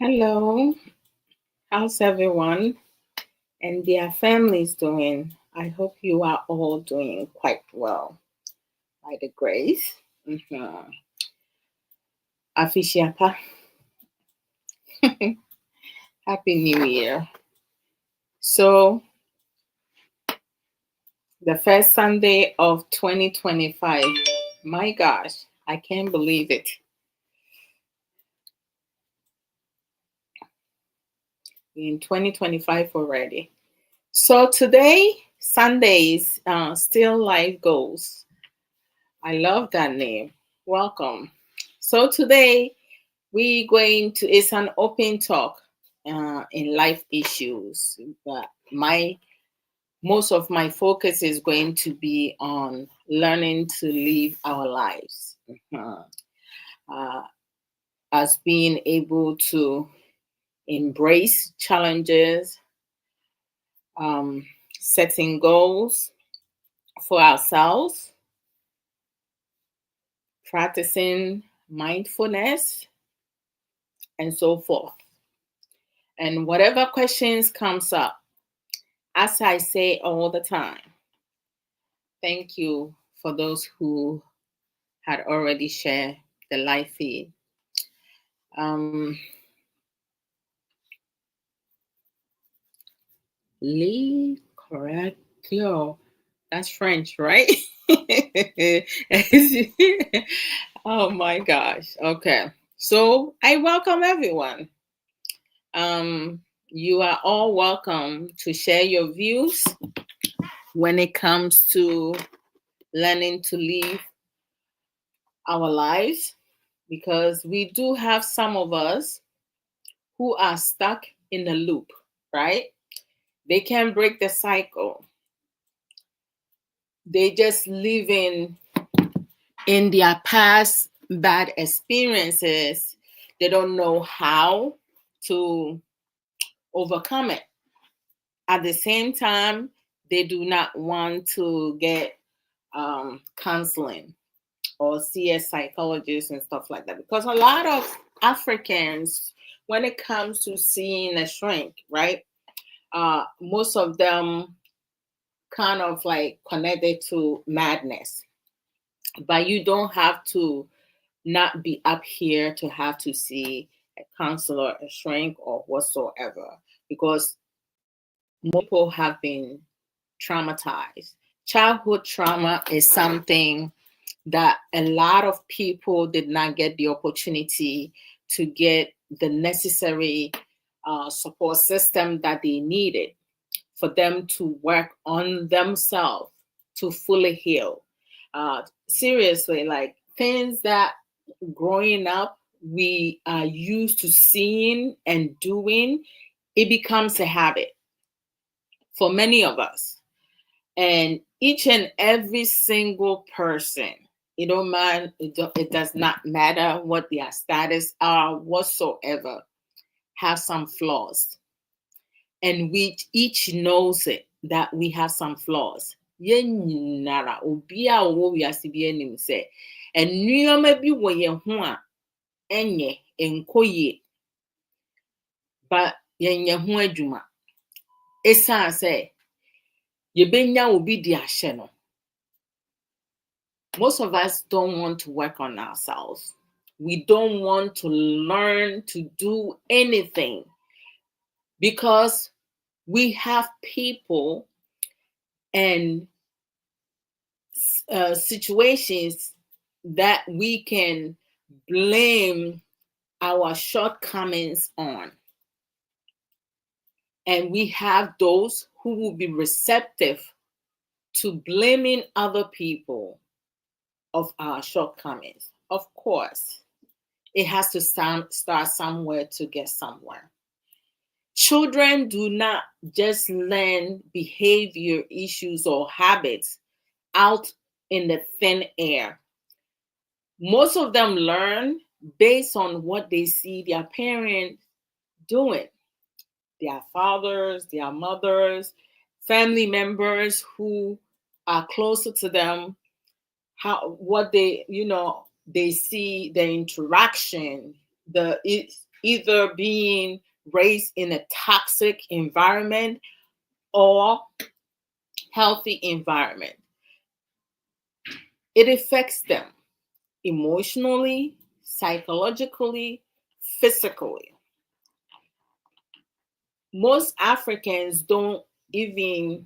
Hello, how's everyone and their families doing? I hope you are all doing quite well by the grace. Mm-hmm. Afishiapa, Happy New Year. So, the first Sunday of 2025, my gosh, I can't believe it. In 2025 already. So, today, Sundays, Still Life Goals. I love that name. Welcome. So, today, it's an open talk in life issues, but most of my focus is going to be on learning to live our lives. uh, as being able to embrace challenges, um, setting goals for ourselves, practicing mindfulness, and so forth. And whatever questions comes up, as I say all the time, thank you for those who had already shared the live feed. Um, Lee Correctio. That's French, right? Oh my gosh. Okay. So I welcome everyone. You are all welcome to share your views when it comes to learning to live our lives, because we do have some of us who are stuck in a loop, right? They can't break the cycle. They just live in their past bad experiences. They don't know how to overcome it. At the same time, they do not want to get counseling or see a psychologist and stuff like that. Because a lot of Africans, when it comes to seeing a shrink, right? Most of them kind of like connected to madness. But you don't have to not be up here to have to see a counselor, a shrink, or whatsoever, because most people have been traumatized. Childhood trauma is something that a lot of people did not get the opportunity to get the necessary support system that they needed for them to work on themselves to fully heal. Seriously, like things that growing up we are used to seeing and doing, it becomes a habit for many of us. And each and every single person, it does not matter what their status are whatsoever, have some flaws. And we each knows it, that we have some flaws. Yɛn nyinara, obi a ɔwɔ wiase bi anim sɛ nneɛma bi wɔ yɛn ho a ɛnyɛ nkɔ yie, but yɛnyɛ ho adwuma. Ɛsiane sɛ yɛbɛnya obi de ahyɛ no. Most of us don't want to work on ourselves. We don't want to learn to do anything because we have people and situations that we can blame our shortcomings on. And we have those who will be receptive to blaming other people of our shortcomings. Of course, it has to start somewhere to get somewhere. Children do not just learn behavior issues or habits out in the thin air. Most of them learn based on what they see their parents doing, their fathers, their mothers, family members who are closer to them, what they see, the interaction, either being raised in a toxic environment or healthy environment. It affects them emotionally, psychologically, physically. Most Africans don't even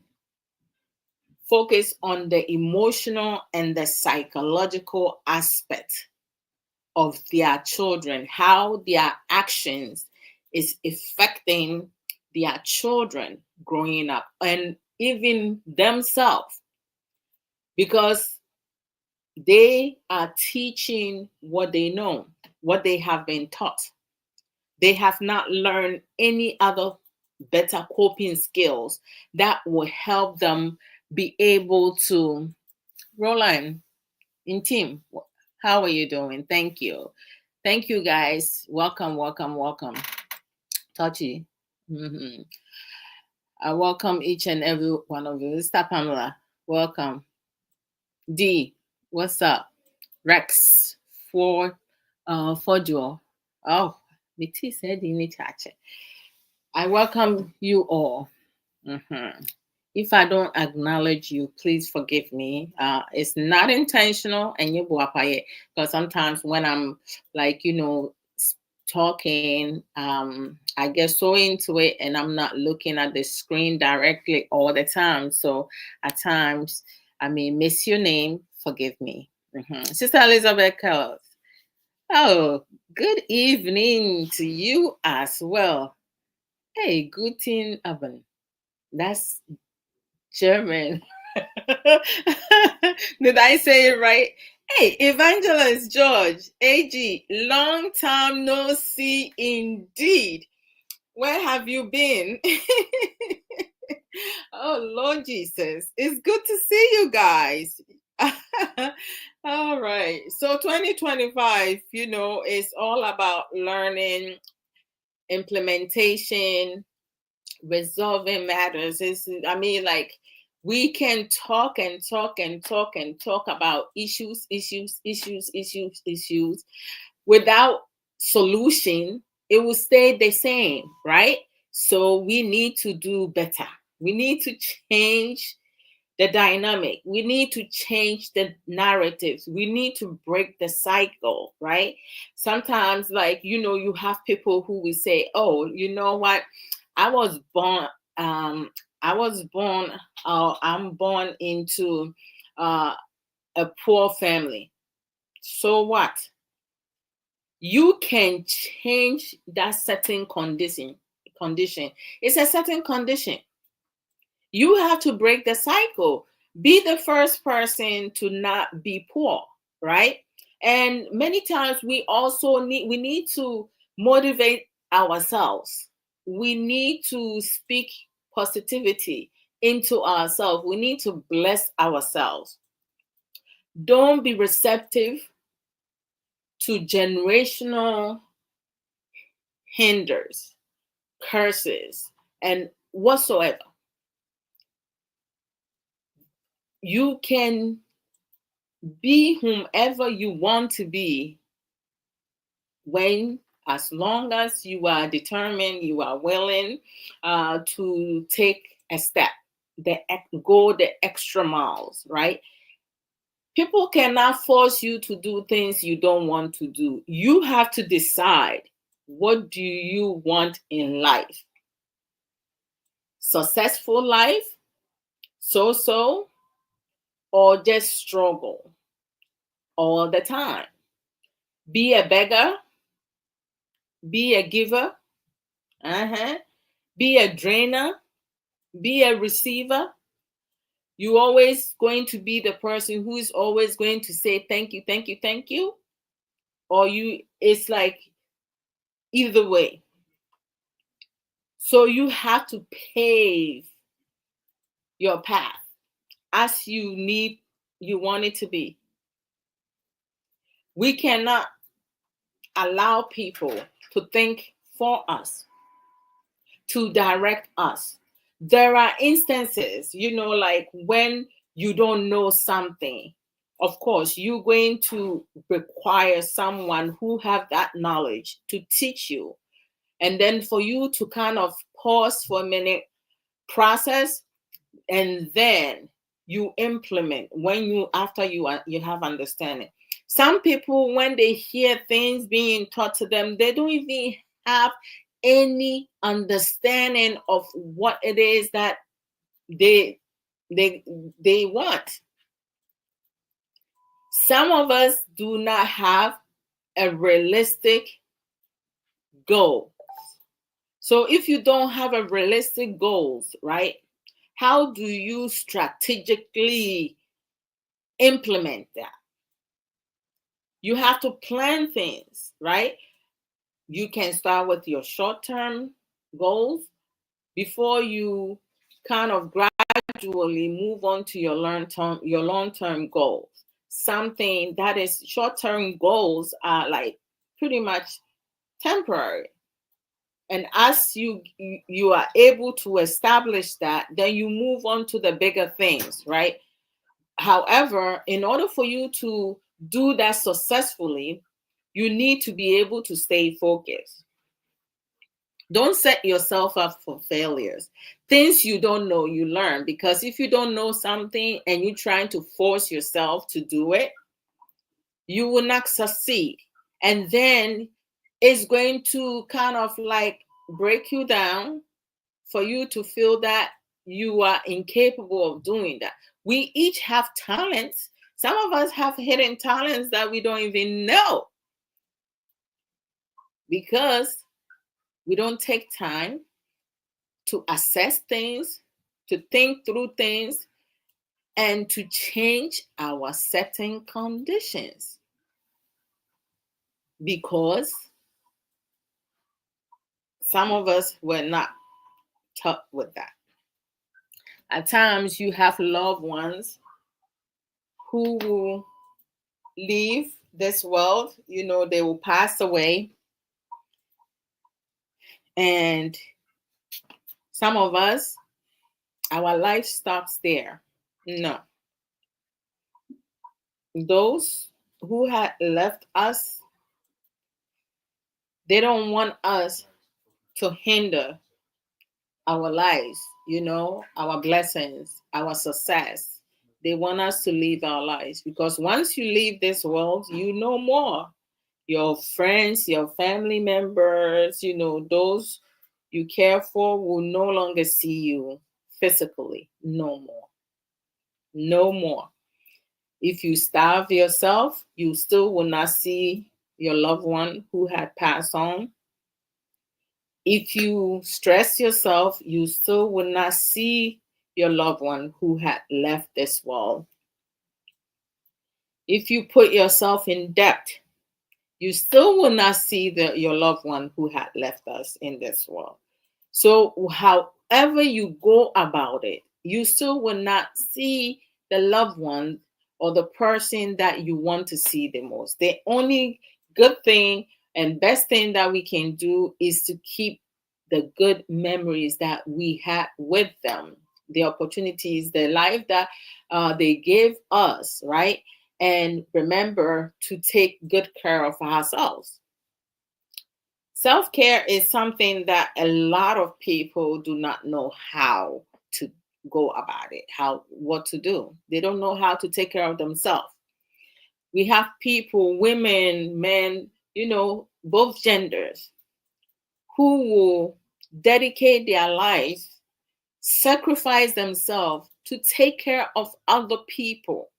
focus on the emotional and the psychological aspect of their children, how their actions is affecting their children growing up and even themselves, because they are teaching what they know, what they have been taught. They have not learned any other better coping skills that will help them be able to roll on in team. How are you doing? Thank you. Thank you, guys. Welcome, welcome, welcome. Touchy. I welcome each and every one of you. Sister Pamela, welcome. D, what's up? Rex, Joe. Oh, me tea said in the I welcome you all. If I don't acknowledge you, please forgive me. It's not intentional, and you because sometimes when I'm like, talking, I get so into it and I'm not looking at the screen directly all the time. So at times I may miss your name. Forgive me. Sister Elizabeth Kells. Oh, good evening to you as well. Hey, guten Abend. That's German. Did I say it right? Hey, Evangelist George, AG, long time no see indeed. Where have you been? Oh, Lord Jesus. It's good to see you guys. All right. So 2025, is all about learning, implementation, resolving matters. We can talk and talk and talk and talk about issues without solution. It will stay the same, right? So we need to do better. We need to change the dynamic. We need to change the narratives. We need to break the cycle, right? Sometimes, you have people who will say, oh, you know what? I was born, um, I'm born into a poor family. So what? You can change that certain condition. It's a certain condition. You have to break the cycle. Be the first person to not be poor, right? And many times we need to motivate ourselves. We need to speak positivity into ourselves. We need to bless ourselves. Don't be receptive to generational hinders, curses, and whatsoever. You can be whomever you want to be as long as you are determined, you are willing to take a step, go the extra miles, right? People cannot force you to do things you don't want to do. You have to decide, what do you want in life? Successful life, so, or just struggle all the time? Be a beggar, be a giver, be a drainer, be a receiver. You always going to be the person who is always going to say thank you, thank you, thank you, or it's like either way. So you have to pave your path as you want it to be. We cannot allow people to think for us, to direct us. There are instances, like when you don't know something, of course, you're going to require someone who have that knowledge to teach you. And then for you to kind of pause for a minute, process, and then you implement when you after you have understanding. Some people, when they hear things being taught to them, they don't even have any understanding of what it is that they they want. Some of us do not have a realistic goal. So if you don't have a realistic goals, right, how do you strategically implement that? You have to plan things, right? You can start with your short-term goals before you kind of gradually move on to your long-term goals. Something that is short-term goals are like pretty much temporary. And as you are able to establish that, then you move on to the bigger things, right? However, in order for you to do that successfully, you need to be able to stay focused. Don't set yourself up for failures. Things you don't know, you learn. Because if you don't know something and you're trying to force yourself to do it, you will not succeed. And then it's going to kind of like break you down for you to feel that you are incapable of doing that. We each have talents. Some of us have hidden talents that we don't even know because we don't take time to assess things, to think through things, and to change our setting conditions. Because some of us were not taught with that. At times, you have loved ones who will leave this world, they will pass away. And some of us, our life stops there. No. Those who had left us, they don't want us to hinder our lives, our blessings, our success. They want us to live our lives because once you leave this world, you know more. Your friends, your family members, those you care for will no longer see you physically. No more. No more. If you starve yourself, you still will not see your loved one who had passed on. If you stress yourself, you still will not see your loved one who had left this world. If you put yourself in debt, you still will not see your loved one who had left us in this world. So however you go about it, you still will not see the loved one or the person that you want to see the most. The only good thing and best thing that we can do is to keep the good memories that we had with them, the opportunities, the life that they gave us, right? And remember to take good care of ourselves. Self-care is something that a lot of people do not know how to go about it, what to do. They don't know how to take care of themselves. We have people, women, men, both genders, who will dedicate their life, sacrifice themselves to take care of other people.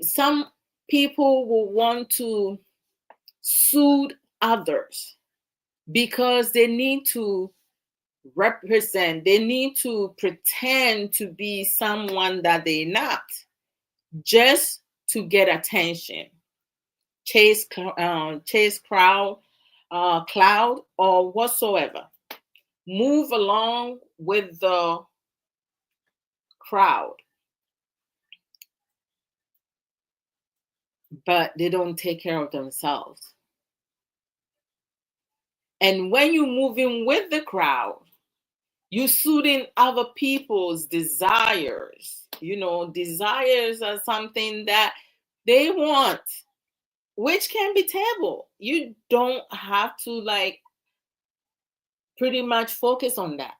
Some people will want to soothe others because they need to represent, they need to pretend to be someone that they're not, just to get attention, chase crowd, cloud, or whatsoever. Move along with the crowd, but they don't take care of themselves. And when you're moving with the crowd, you're suiting other people's desires. Desires are something that they want, which can be terrible. You don't have to pretty much focus on that.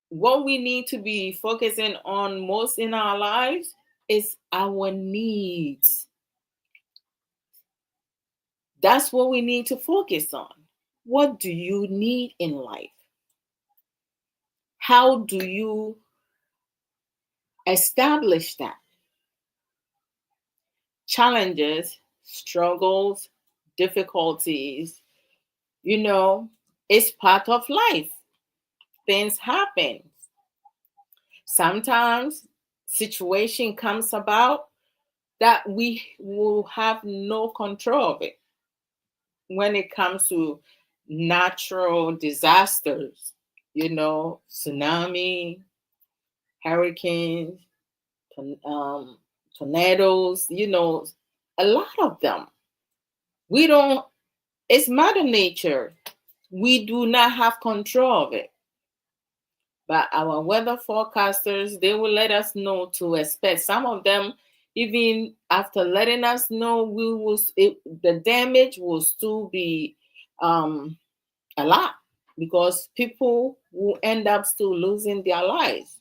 What we need to be focusing on most in our lives is our needs. That's what we need to focus on. What do you need in life? How do you establish that? Challenges, struggles, difficulties, it's part of life. Things happen. Sometimes situation comes about that we will have no control of it. When it comes to natural disasters, tsunami, hurricanes, tornadoes, a lot of them. It's Mother Nature. We do not have control of it. But our weather forecasters, they will let us know to expect. Some of them, even after letting us know, the damage will still be a lot, because people will end up still losing their lives.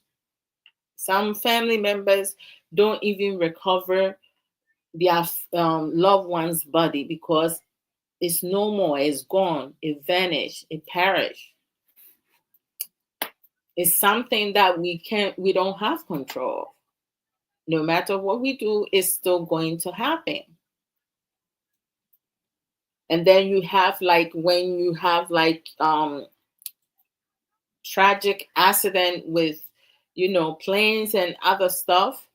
Some family members don't even recover their loved one's body, because it's no more, it's gone, it vanished, it perished. It's something that we don't have control. No matter what we do, it's still going to happen. And then you have when you have tragic accident with planes and other stuff.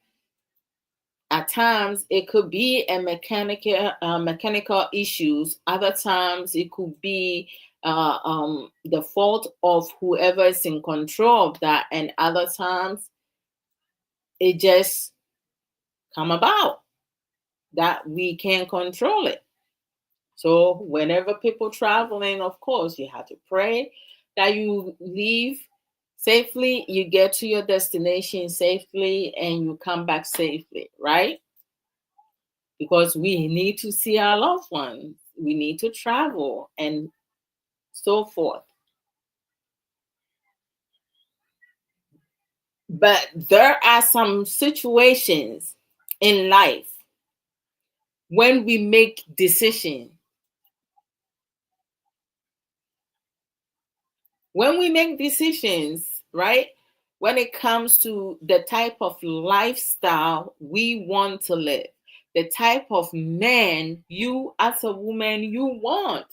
At times it could be a mechanical issues. Other times it could be the fault of whoever is in control of that, and other times it just come about that we can't control it. So whenever people traveling, of course, you have to pray that you leave safely, you get to your destination safely, and you come back safely, right? Because we need to see our loved ones. We need to travel and so forth. But there are some situations in life when we make decisions. When we make decisions, right? When it comes to the type of lifestyle we want to live, the type of man you as a woman you want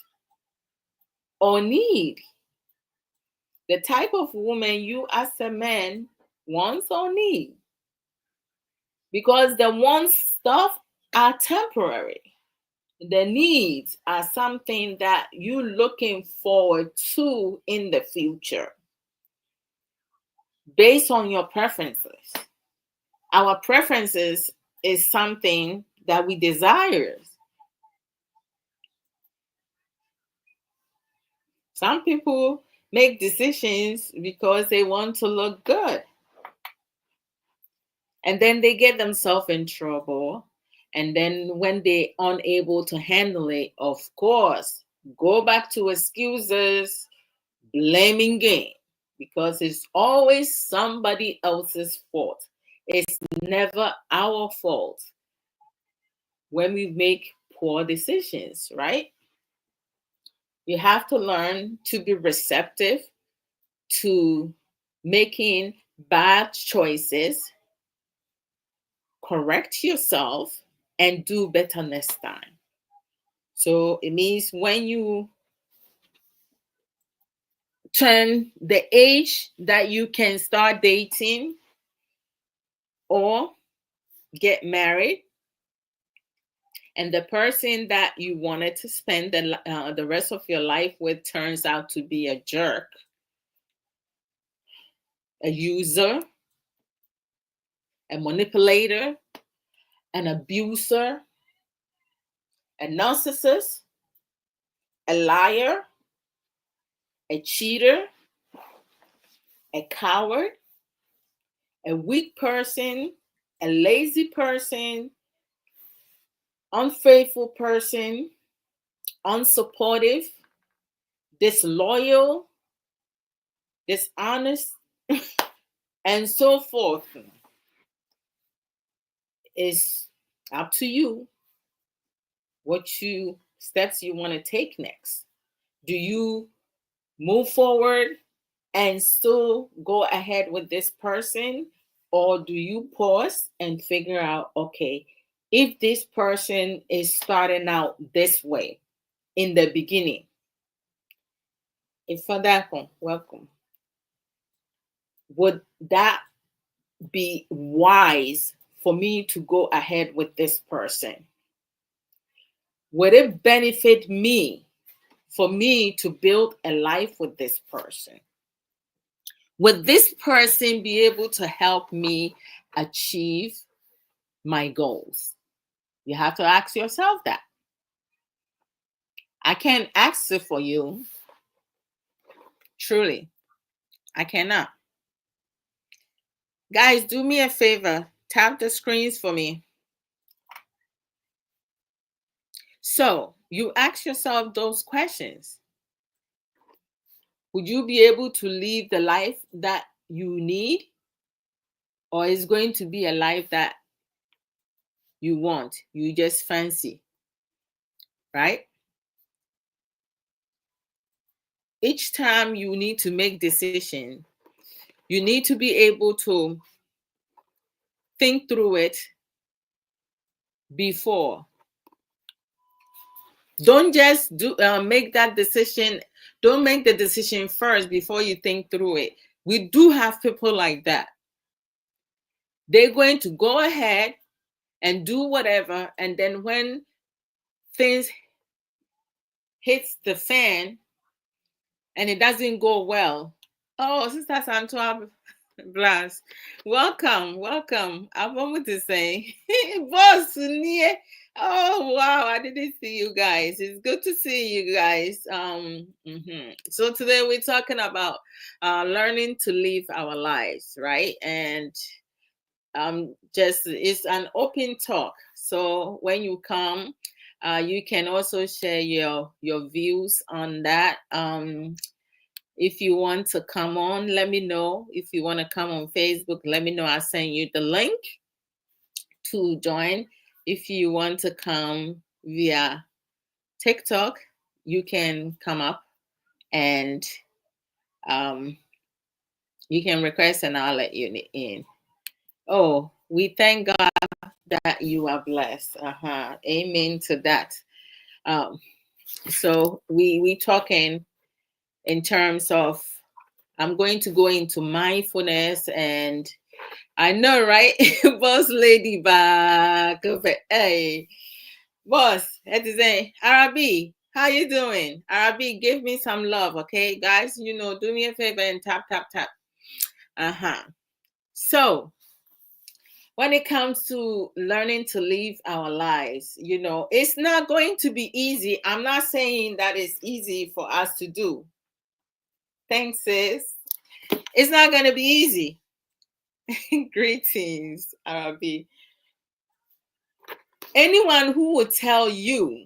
or need, the type of woman you as a man wants or need. Because the wants stuff are temporary. The needs are something that you're looking forward to in the future based on your preferences. Our preferences is something that we desire. Some people make decisions because they want to look good. And then they get themselves in trouble. And then when they're unable to handle it, of course, go back to excuses, blaming game, because it's always somebody else's fault. It's never our fault when we make poor decisions, right? You have to learn to be receptive to making bad choices, correct yourself, and do better next time. So it means when you turn the age that you can start dating or get married, and the person that you wanted to spend the rest of your life with turns out to be a jerk, a user, a manipulator, an abuser, a narcissist, a liar, a cheater, a coward, a weak person, a lazy person, unfaithful person, unsupportive, disloyal, dishonest, and so forth. It's up to you steps you want to take next. Do you move forward and still go ahead with this person, or do you pause and figure out, okay, if this person is starting out this way in the beginning, if Fadako, welcome, would that be wise for me to go ahead with this person? Would it benefit me for me to build a life with this person? Would this person be able to help me achieve my goals? You have to ask yourself that. I can't ask it for you. Truly, I cannot. Guys, do me a favor. Tap the screens for me. So you ask yourself those questions. Would you be able to live the life that you need? Or is going to be a life that you want, you just fancy, right? Each time you need to make decision, you need to be able to think through it before. Don't just make that decision. Don't make the decision first before you think through it. We do have people like that. They're going to go ahead and do whatever, and then when things hits the fan and it doesn't go well, oh, Sister Santua Blas, welcome. I want to say, boss, oh wow, I didn't see you guys. It's good to see you guys. So today we're talking about learning to live our lives, right? And just it's an open talk. So when you come, you can also share your views on that. If you want to come on, let me know. If you want to come on Facebook, let me know. I'll send you the link to join. If you want to come via TikTok, you can come up and you can request and I'll let you in. Oh, we thank God that you are blessed. Amen to that. So we talking in terms of, I'm going to go into mindfulness, and I know, right? Boss lady back. Hey, boss, that is it. Arabi, how you doing? Arabi, give me some love, okay? Guys, do me a favor and tap. So when it comes to learning to live our lives, it's not going to be easy. I'm not saying that it's easy for us to do. Thanks, sis. It's not going to be easy. Greetings, Arabi. Anyone who would tell you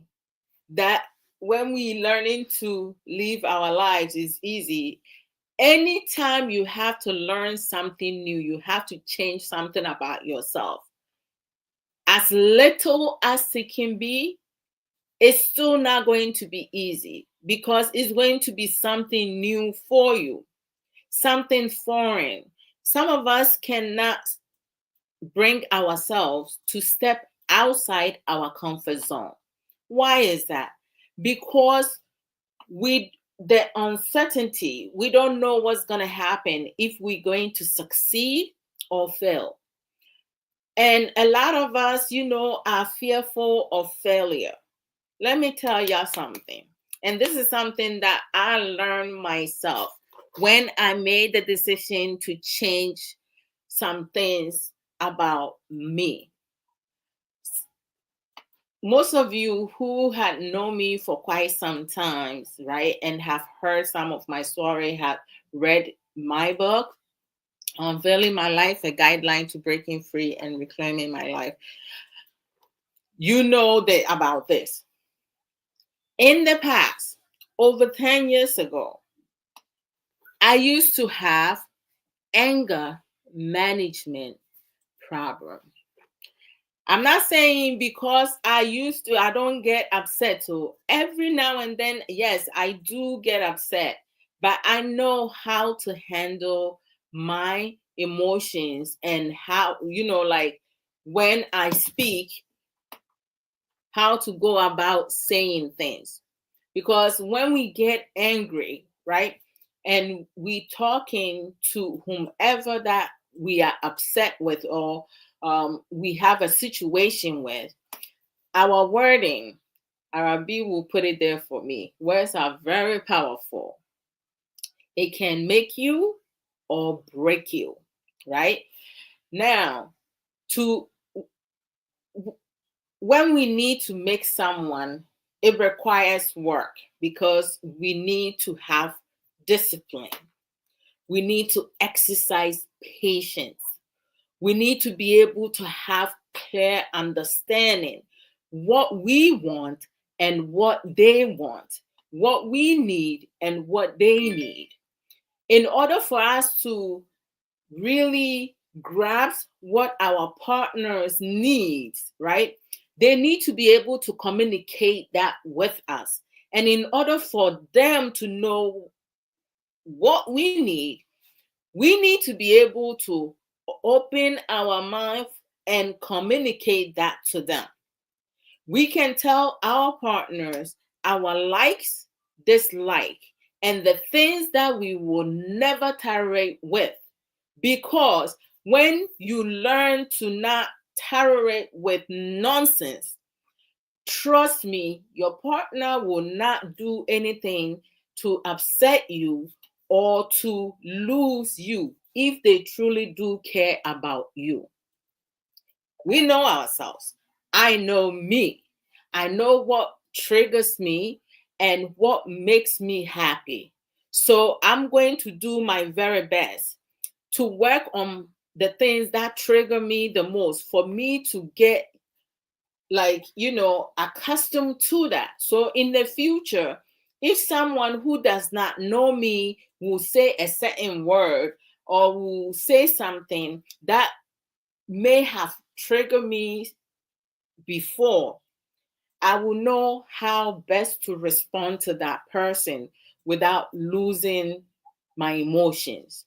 that when we learning to live our lives is easy, anytime you have to learn something new, you have to change something about yourself. As little as it can be, it's still not going to be easy because it's going to be something new for you, something foreign. Some of us cannot bring ourselves to step outside our comfort zone. Why is that? Because with the uncertainty, we don't know what's going to happen, if we're going to succeed or fail. And a lot of us, are fearful of failure. Let me tell y'all something. And this is something that I learned myself when I made the decision to change some things about me. Most of you who had known me for quite some time, right, and have heard some of my story, have read my book, Unveiling My Life, A Guideline to Breaking Free and Reclaiming My Life. You know about this. In the past, over 10 years ago, I used to have anger management problem. I'm not saying because I don't get upset. So every now and then, yes, I do get upset, but I know how to handle my emotions and how, like when I speak, how to go about saying things. Because when we get angry, right, and we talking to whomever that we are upset with, or we have a situation with, our wording, Arabi will put it there for me. Words are very powerful. It can make you or break you, right? Now, to when we need to make someone, it requires work because we need to have discipline. We need to exercise patience. We need to be able to have clear understanding what we want and what they want, what we need and what they need. In order for us to really grasp what our partners needs, right? They need to be able to communicate that with us. And in order for them to know what we need to be able to open our mouth and communicate that to them. We can tell our partners our likes, dislike, and the things that we will never tolerate with. Because when you learn to not tolerate with nonsense, trust me, your partner will not do anything to upset you or to lose you if they truly do care about you. We know ourselves. I know me. I know what triggers me and what makes me happy. So I'm going to do my very best to work on the things that trigger me the most for me to get accustomed to that. So in the future, if someone who does not know me will say a certain word or will say something that may have triggered me before, I will know how best to respond to that person without losing my emotions.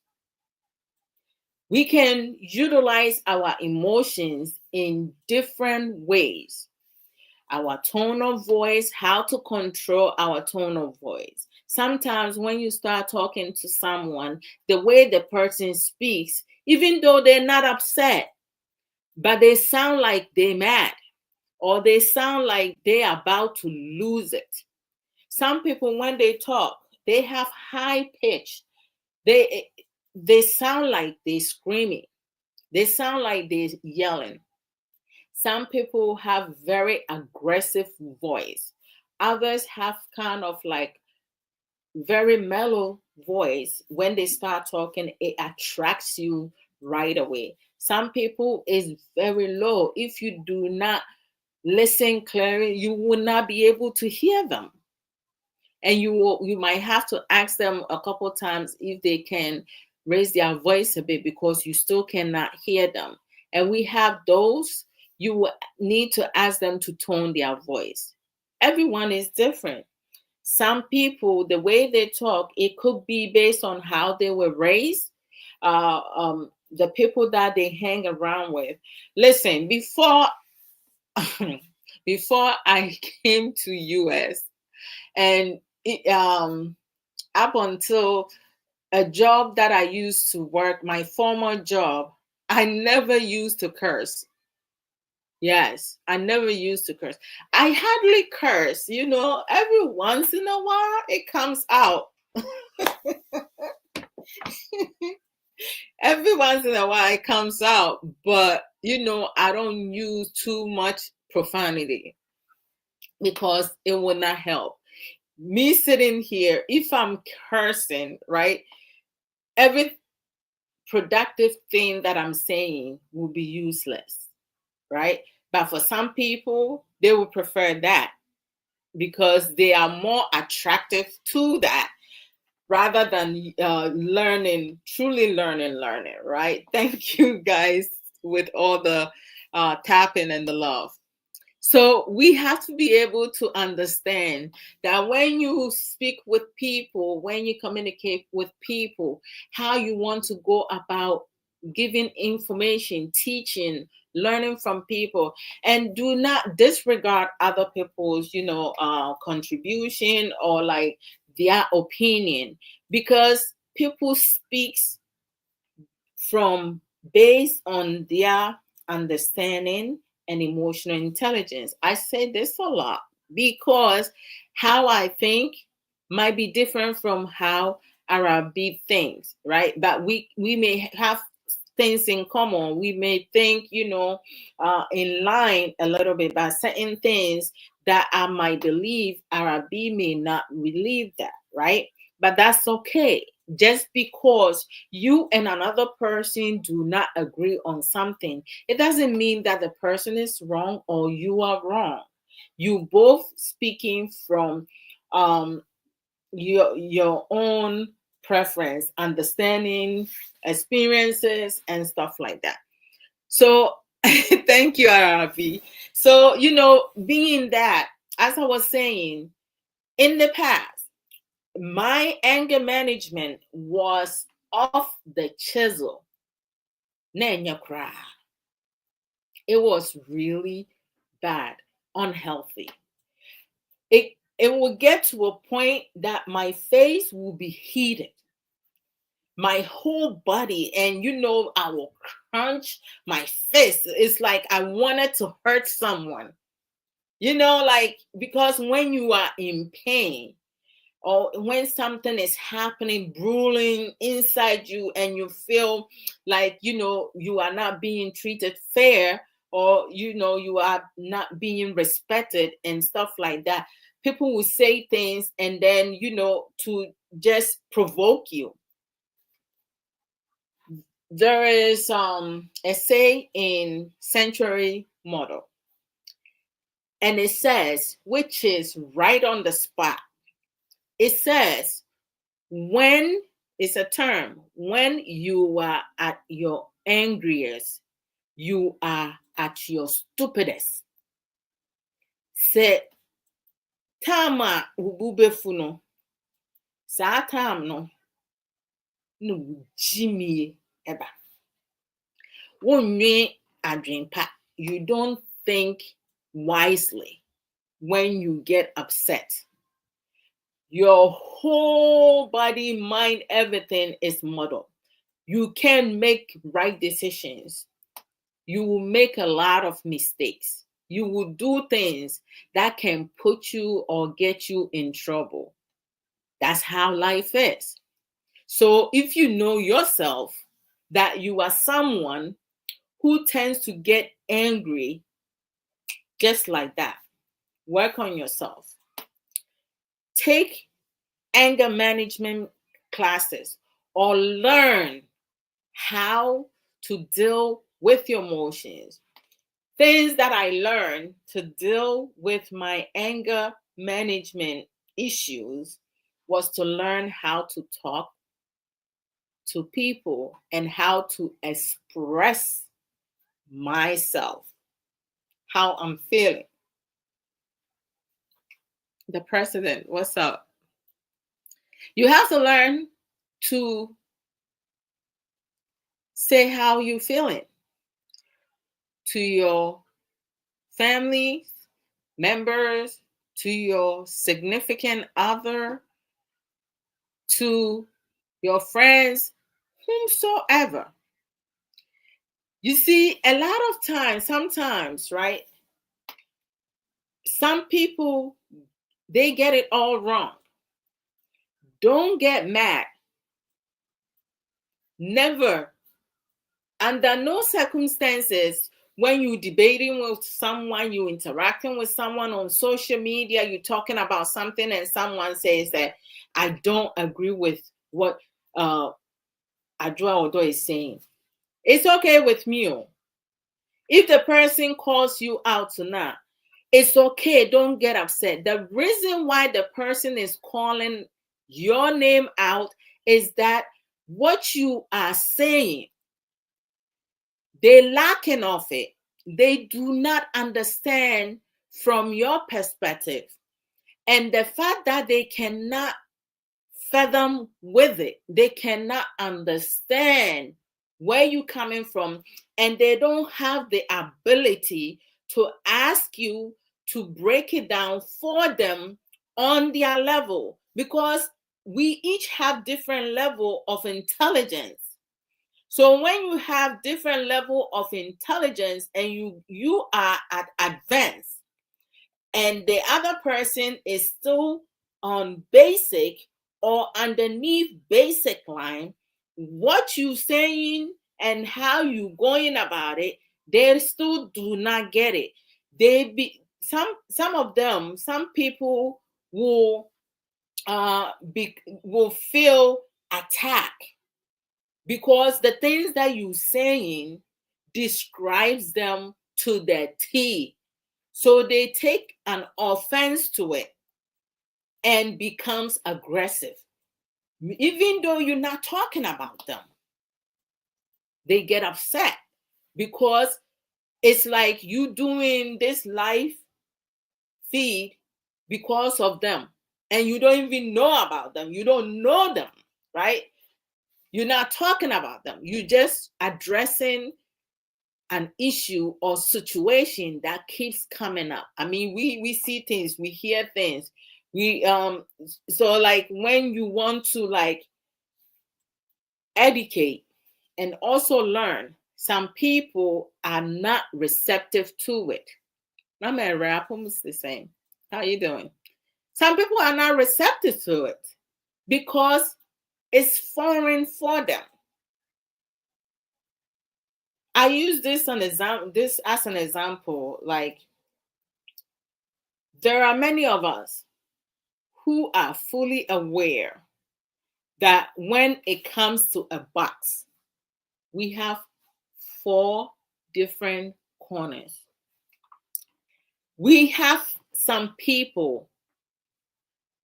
We can utilize our emotions in different ways. Our tone of voice, how to control our tone of voice. Sometimes when you start talking to someone, the way the person speaks, even though they're not upset, but they sound like they're mad or they sound like they're about to lose it. Some people, when they talk, they have high pitch. They sound like they're screaming. They sound like they're yelling. Some people have very aggressive voice. Others have kind of like very mellow voice. When they start talking, it attracts you right away. Some people is very low. If you do not listen clearly, you will not be able to hear them. And you might have to ask them a couple times if they can raise their voice a bit because you still cannot hear them. And we have those, you will need to ask them to tone their voice. Everyone is different. Some people, the way they talk, it could be based on how they were raised, the people that they hang around with. Listen, before before I came to US, and up until a job that I used to work, my former job, I never used to curse. Yes, I never used to curse. I hardly curse, every once in a while it comes out. Every once in a while it comes out, but I don't use too much profanity because it will not help. Me sitting here, if I'm cursing, right, every productive thing that I'm saying will be useless, right? But for some people, they will prefer that because they are more attractive to that. rather than truly learning, right? Thank you guys with all the tapping and the love. So we have to be able to understand that when you speak with people, when you communicate with people, how you want to go about giving information, teaching, learning from people, and do not disregard other people's, contribution or like their opinion, because people speaks from based on their understanding and emotional intelligence. I say this a lot because how I think might be different from how Arabi thinks, right? But we may have things in common. We may think, in line a little bit, but certain things that I might believe, Arabi may not believe that, right? But that's okay. Just because you and another person do not agree on something, it doesn't mean that the person is wrong or you are wrong. You both speaking from your own preference, understanding, experiences, and stuff like that. So thank you, Arabi. So, being that, as I was saying, in the past, my anger management was off the chisel. It was really bad, unhealthy. It will get to a point that my face will be heated, my whole body, and I will crunch my fist. It's like I wanted to hurt someone. Like, because when you are in pain, or when something is happening, brewing inside you, and you feel like, you are not being treated fair, or, you are not being respected and stuff like that, people will say things and then, to just provoke you. There is a say in Century Model, and it says, which is right on the spot, it says, when it's a term, when you are at your angriest, you are at your stupidest. Say tama ububefu no, sa tam no, no jimmy eba. Wonye adwempa. You don't think wisely when you get upset. Your whole body, mind, everything is muddled. You can't make right decisions. You will make a lot of mistakes. You will do things that can put you or get you in trouble. That's how life is. So if you know yourself that you are someone who tends to get angry just like that, work on yourself. Take anger management classes or learn how to deal with your emotions. Things that I learned to deal with my anger management issues was to learn how to talk to people and how to express myself, how I'm feeling. The president, what's up? You have to learn to say how you feeling to your family members, to your significant other, to your friends, whomsoever. You see, a lot of times, sometimes, right? Some people, they get it all wrong. Don't get mad. Never, under no circumstances, when you debating with someone, you interacting with someone on social media, you talking about something and someone says that I don't agree with what Adwoa Odo is saying. It's okay with me. If the person calls you out tonight, it's okay. Don't get upset. The reason why the person is calling your name out, is that what you are saying, they lacking of it. They do not understand from your perspective. And the fact that they cannot fathom with it, they cannot understand where you're coming from, and they don't have the ability to ask you to break it down for them on their level, because we each have different level of intelligence. So when you have different level of intelligence and you are at advanced, and the other person is still on basic or underneath basic line, what you saying and how you going about it, they still do not get it. Some of them, some people will will feel attacked because the things that you saying describes them to the T. So they take an offense to it and becomes aggressive. Even though you're not talking about them, they get upset because it's like you doing this live feed because of them, and you don't even know about them. You don't know them, right? You're not talking about them. You're just addressing an issue or situation that keeps coming up. I mean, we see things, we hear things. So like when you want to like educate and also learn, some people are not receptive to it. I'm a rap, almost the same. How you doing? Some people are not receptive to it because it's foreign for them. I use this as an example. Like, there are many of us who are fully aware that when it comes to a box, we have 4 different corners. We have some people,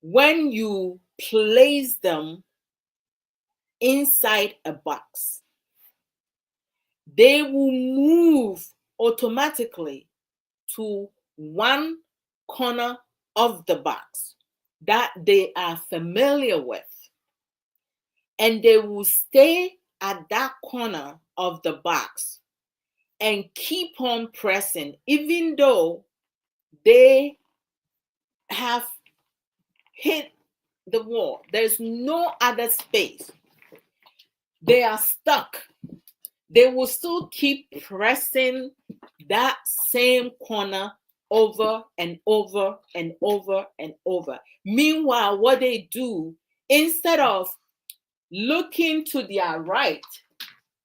when you place them inside a box, they will move automatically to one corner of the box that they are familiar with. And they will stay at that corner of the box and keep on pressing, even though they have hit the wall. There's no other space. They are stuck. They will still keep pressing that same corner over and over and over and over. Meanwhile, what they do, instead of looking to their right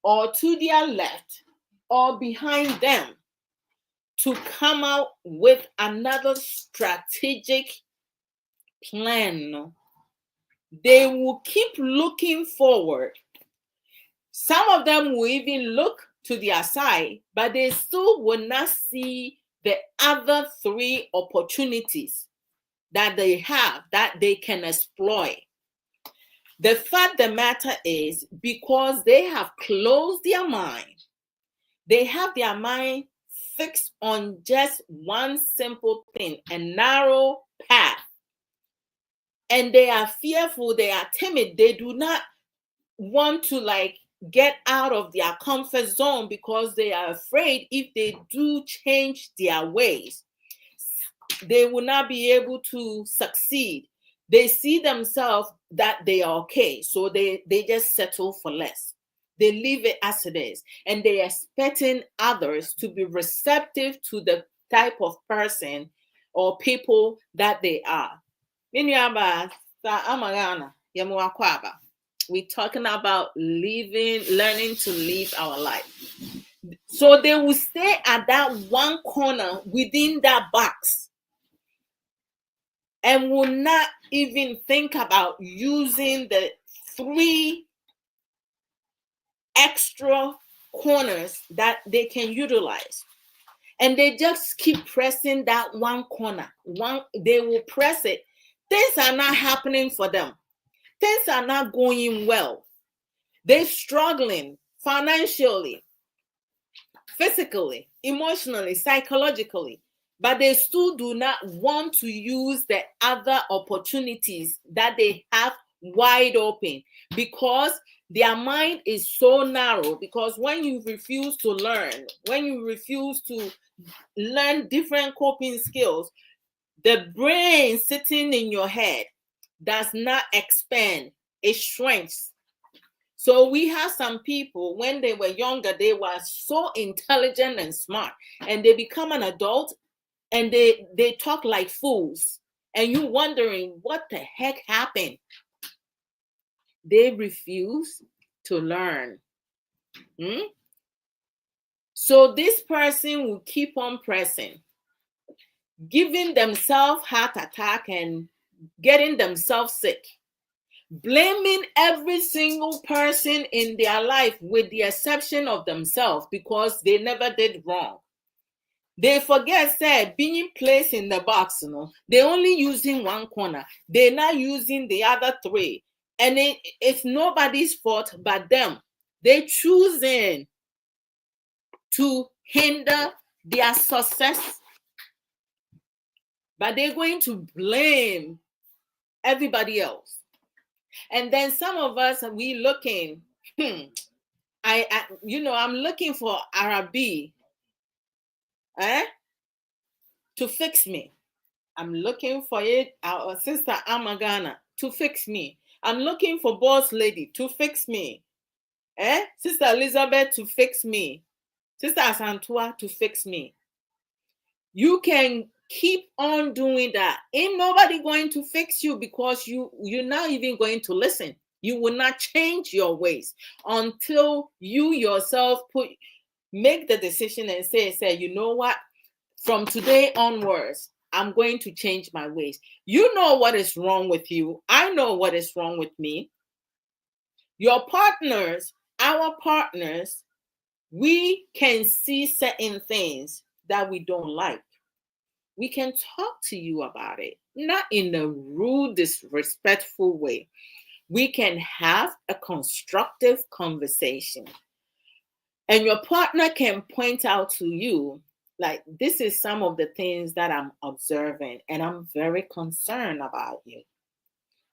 or to their left or behind them to come out with another strategic plan, they will keep looking forward. Some of them will even look to their side, but they still will not see the other 3 opportunities that they have that they can exploit. The fact of the matter is, because they have closed their mind, they have their mind fixed on just one simple thing, a narrow path. And they are fearful, they are timid, they do not want to like get out of their comfort zone because they are afraid if they do change their ways, they will not be able to succeed. They see themselves that they are okay, so they just settle for less. They leave it as it is, and they are expecting others to be receptive to the type of person or people that they are. We're talking about learning to live our life. So they will stay at that one corner within that box and will not even think about using the 3 extra corners that they can utilize. And they just keep pressing that one corner. They will press it. Things are not happening for them. things are not going well. They're struggling financially, physically, emotionally, psychologically, but they still do not want to use the other opportunities that they have wide open, because their mind is so narrow. Because when you refuse to learn, when you refuse to learn different coping skills, the brain sitting in your head does not expand, it shrinks. So we have some people, when they were younger, they were so intelligent and smart, and they become an adult and they talk like fools, and you wondering what the heck happened. They refuse to learn. So this person will keep on pressing, giving themselves heart attack and getting themselves sick, blaming every single person in their life with the exception of themselves because they never did wrong. They forget that being placed in the box, they're only using one corner. They're not using the other three. And it's nobody's fault but them. They're choosing to hinder their success, but they're going to blame everybody else. And then some of us, we looking, I'm looking for Arabi to fix me. I'm looking for it, our sister Amagana to fix me. I'm looking for boss lady to fix me. Sister Elizabeth to fix me. Sister Asantua to fix me. You can keep on doing that. Ain't nobody going to fix you, because you're not even going to listen. You will not change your ways until you yourself make the decision and say, you know what? From today onwards, I'm going to change my ways. You know what is wrong with you. I know what is wrong with me. Your partners, our partners, we can see certain things that we don't like. We can talk to you about it, not in a rude, disrespectful way. We can have a constructive conversation. And your partner can point out to you, like, this is some of the things that I'm observing, and I'm very concerned about you.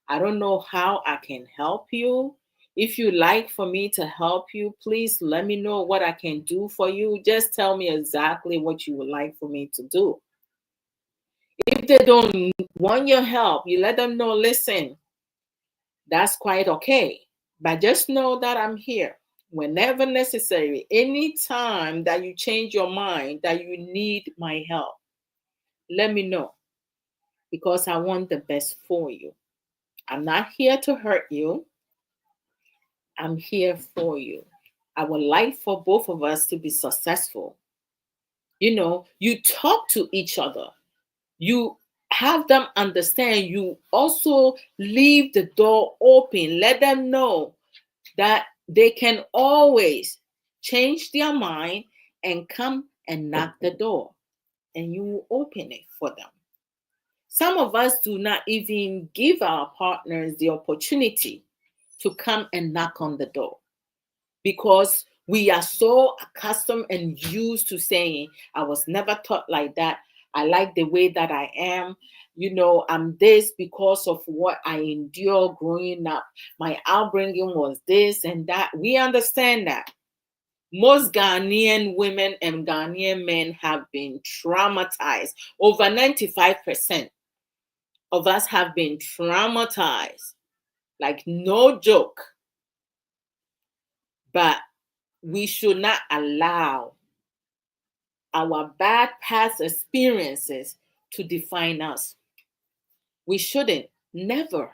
I don't know how I can help you. If you like for me to help you, please let me know what I can do for you. Just tell me exactly what you would like for me to do. If they don't want your help, you let them know, listen, that's quite okay. But just know that I'm here whenever necessary. Anytime that you change your mind, that you need my help, let me know, because I want the best for you. I'm not here to hurt you. I'm here for you. I would like for both of us to be successful. You talk to each other. You have them understand. You also leave the door open. Let them know that they can always change their mind and come and knock the door, and you will open it for them. Some of us do not even give our partners the opportunity to come and knock on the door, because we are so accustomed and used to saying, I was never taught like that. I like the way that I am. I'm this because of what I endured growing up. My upbringing was this and that. We understand that. Most Ghanaian women and Ghanaian men have been traumatized. Over 95% of us have been traumatized. Like, no joke. But we should not allow our bad past experiences to define us. We shouldn't. Never.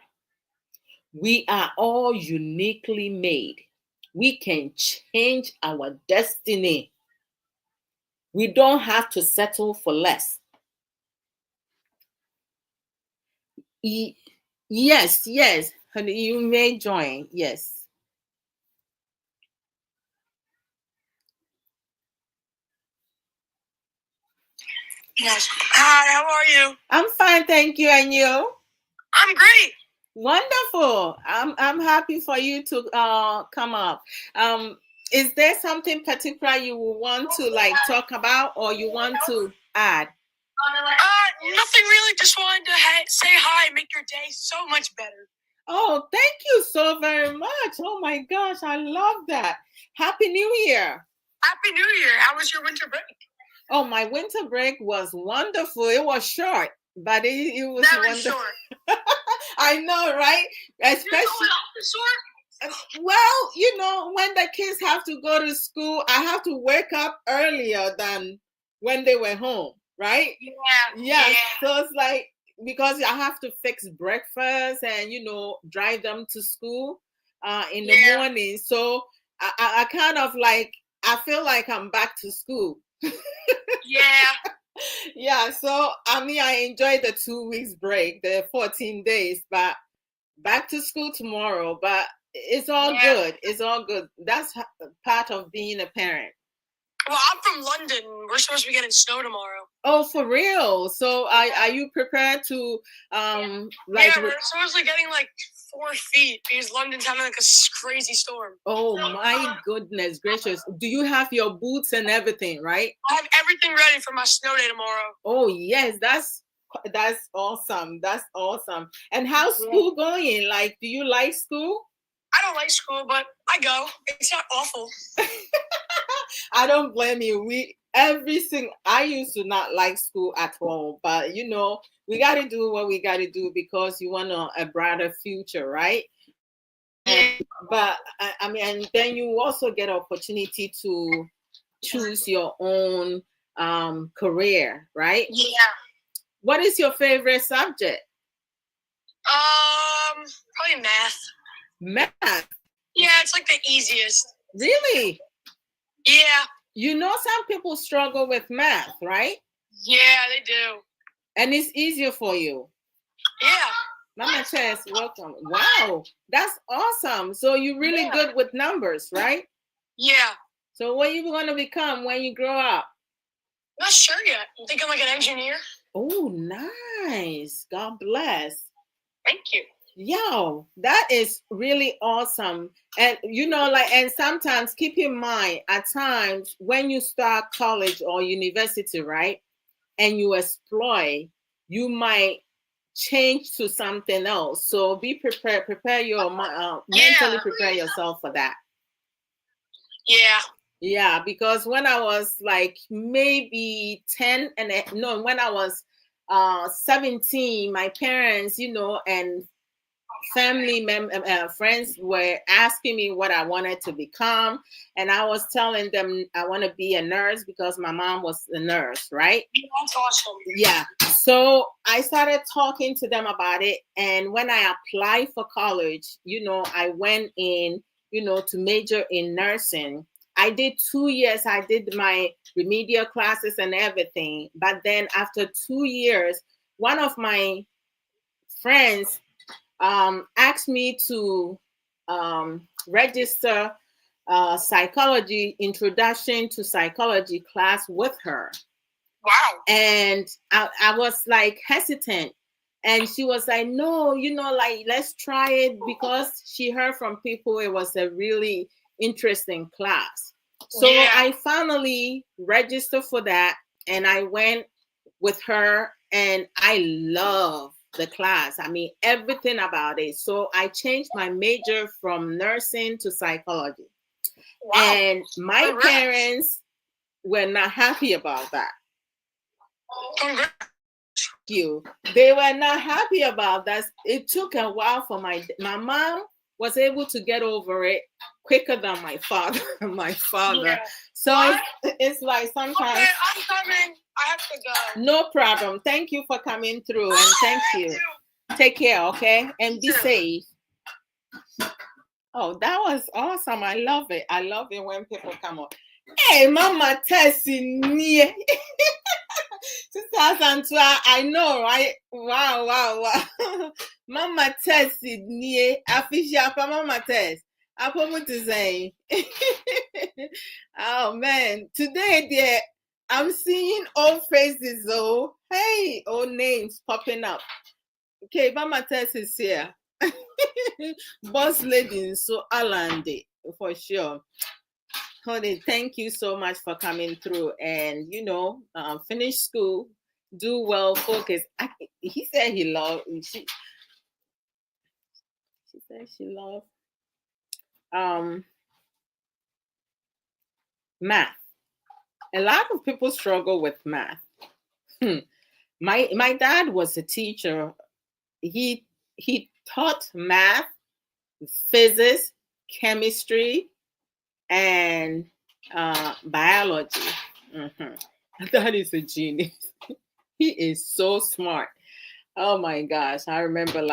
We are all uniquely made. We can change our destiny. We don't have to settle for less. Yes. Honey, you may join. Yes. Yes. Hi, how are you? I'm fine, thank you. And you? I'm great. Wonderful. I'm happy for you to come up. Um, is there something particular you want to like talk about or you want to add? Nothing really. Just wanted to say hi and make your day so much better. Oh, thank you so very much. Oh my gosh, I love that. Happy New Year. Happy New Year. How was your winter break? Oh, my winter break was wonderful. It was short, but it was Very wonderful. short. I know, right? Especially. Well, you know, when the kids have to go to school, I have to wake up earlier than when they were home, right? Yeah. So it's like, because I have to fix breakfast and, you know, drive them to school in the morning. So I kind of like, I feel like I'm back to school. Yeah, so I mean, I enjoyed the 2 weeks break, the 14 days, but back to school tomorrow. But it's all good. It's all good. That's part of being a parent. Well, I'm from London. We're supposed to be getting snow tomorrow. Oh, for real? So are you prepared to like? Yeah, we're supposed to be getting like 4 feet because London's having like a crazy storm. Oh my goodness gracious! Do you have your boots and everything, right? I have everything ready for my snow day tomorrow. Oh yes, that's awesome. That's awesome. And how's school going? Like, do you like school? I don't like school, but I go. It's not awful. I don't blame you. I used to not like school at all, but you know, we got to do what we got to do because you want a brighter future, right? But I mean, and then you also get opportunity to choose your own career, right? Yeah. What is your favorite subject? Probably math. Math. Yeah, it's like the easiest. Really? Yeah. You know, some people struggle with math, right? Yeah, they do. And it's easier for you. Yeah. Mama Chess, welcome. Wow, that's awesome. So you're really good with numbers, right? Yeah. So what are you going to become when you grow up? Not sure yet. I'm thinking like an engineer. Oh, nice. God bless. Thank you. Yo, that is really awesome. And you know, like, and sometimes keep in mind at times when you start college or university, right? And you explore, you might change to something else. So be prepared, prepare your mentally prepare yourself for that. Yeah. Yeah, because when I was like maybe 10 and no, when I was 17, my parents, you know, and family friends were asking me what I wanted to become, and I was telling them I want to be a nurse because my mom was a nurse, right? That's awesome. Yeah. So I started talking to them about it, and when I applied for college, you know, I went in, you know, to major in nursing. I did 2 years. I did my remedial classes and everything, but then after 2 years, one of my friends asked me to register psychology introduction to psychology class with her. Wow. And I was like hesitant, and she was like, no, you know, like, let's try it, because she heard from people it was a really interesting class. So I finally registered for that, and I went with her, and I love the class. I mean, everything about it. So I changed my major from nursing to psychology. Wow. And my parents were not happy about that. You. They were not happy about that. It took a while for my mom was able to get over it quicker than my father. Yeah. So it's like sometimes. Okay, I'm coming. I have to go. No problem. Thank you for coming through, and thank you. Take care, okay? And be safe. Oh, that was awesome. I love it. I love it when people come on. Hey, Mama Tessie. 2012, I know, right? Wow. Mama Tessie. Official Mama Tess. Oh, man. Today, dear, I'm seeing old faces, oh. Hey, old names popping up. Okay, Mama Tess is here. Boss lady, so Alande, for sure. Honey, thank you so much for coming through. And finish school, do well, focus. He said he loved. She said she loved math. A lot of people struggle with math. My dad was a teacher. He taught math, physics, chemistry, and biology. That is a genius. He is so smart. Oh my gosh. I remember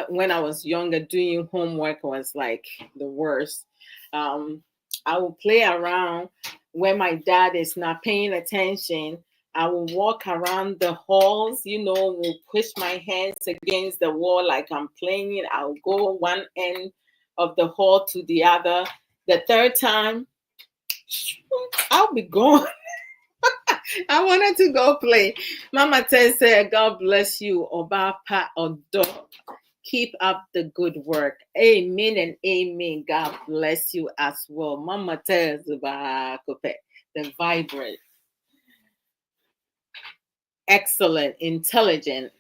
when I was younger, doing homework was like the worst. I will play around when my dad is not paying attention. I will walk around the halls, will push my hands against the wall like I'm playing it. I'll go one end of the hall to the other. The third time, I'll be gone. I wanted to go play. Mama Ted said, God bless you, Obapa Odo. Keep up the good work. Amen and amen. God bless you as well. Mama Ted, the vibrant, excellent, intelligent.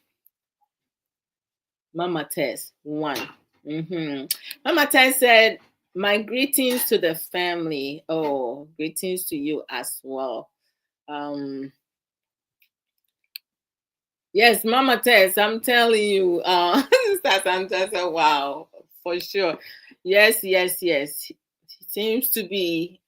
Mama Tess, one. Mama Tess said, my greetings to the family. Oh, greetings to you as well. Yes, Mama Tess, I'm telling you, wow, for sure. Yes. He seems to be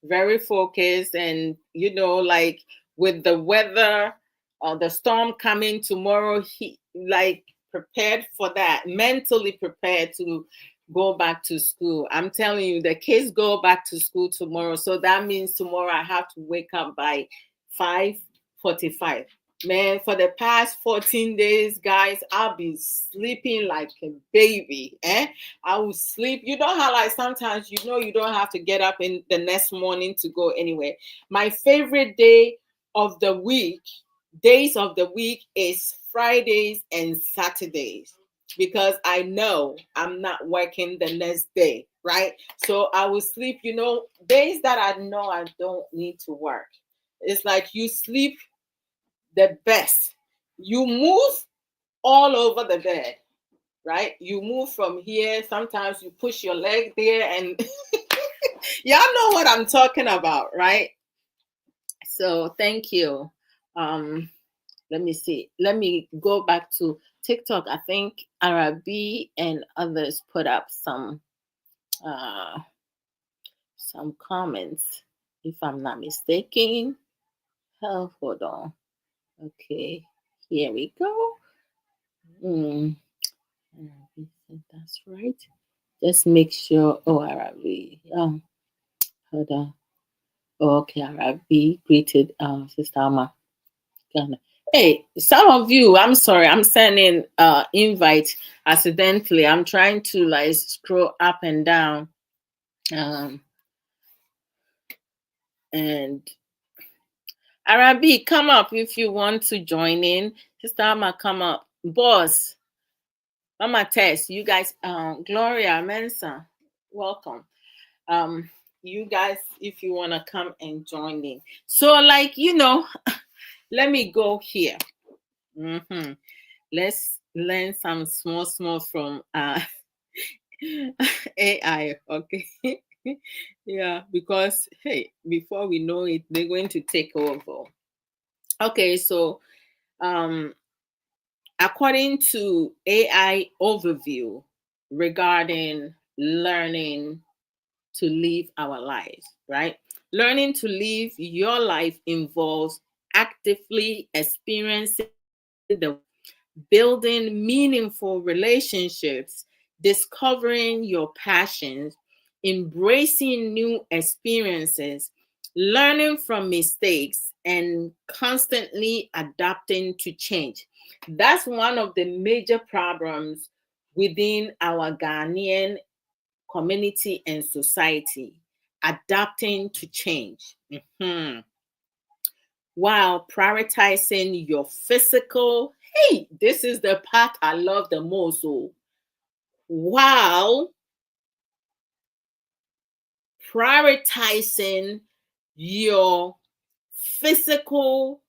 very focused, and like with the weather, the storm coming tomorrow, he like prepared for that, mentally prepared to go back to school. I'm telling you, the kids go back to school tomorrow, so that means tomorrow I have to wake up by 5:45. Man, for the past 14 days, guys, I'll be sleeping like a baby. I will sleep. You know how like sometimes you don't have to get up in the next morning to go anywhere. My favorite days of the week is Fridays and Saturdays, because I know I'm not working the next day, right? So I will sleep, days that I know I don't need to work. It's like you sleep the best. You move all over the bed, right? You move from here. Sometimes you push your leg there, and y'all know what I'm talking about, right? So thank you. Let me see. Let me go back to TikTok. I think Arabi and others put up some comments, if I'm not mistaken. Oh, hold on. Okay, here we go. That's right. Just make sure. Oh, Arabi. Hold on. Oh, okay, Arabi greeted Sister Alma. Hey, some of you, I'm sorry, I'm sending invite accidentally. I'm trying to like scroll up and down. And Arabi, come up if you want to join in. Sister Alma, come up. Boss, Mama Tess, you guys, Gloria, Mensa, welcome. You guys, if you want to come and join in. So, like, let me go here. Let's learn some small from AI, okay? Yeah, because hey, before we know it, they're going to take over. Okay, so according to AI overview regarding learning to live our lives, right? Learning to live your life involves actively experiencing the building meaningful relationships, discovering your passions, embracing new experiences, learning from mistakes, and constantly adapting to change. That's one of the major problems within our Ghanaian community and society, adapting to change. While prioritizing your physical Hey, this is the part I love the most. So, while prioritizing your physical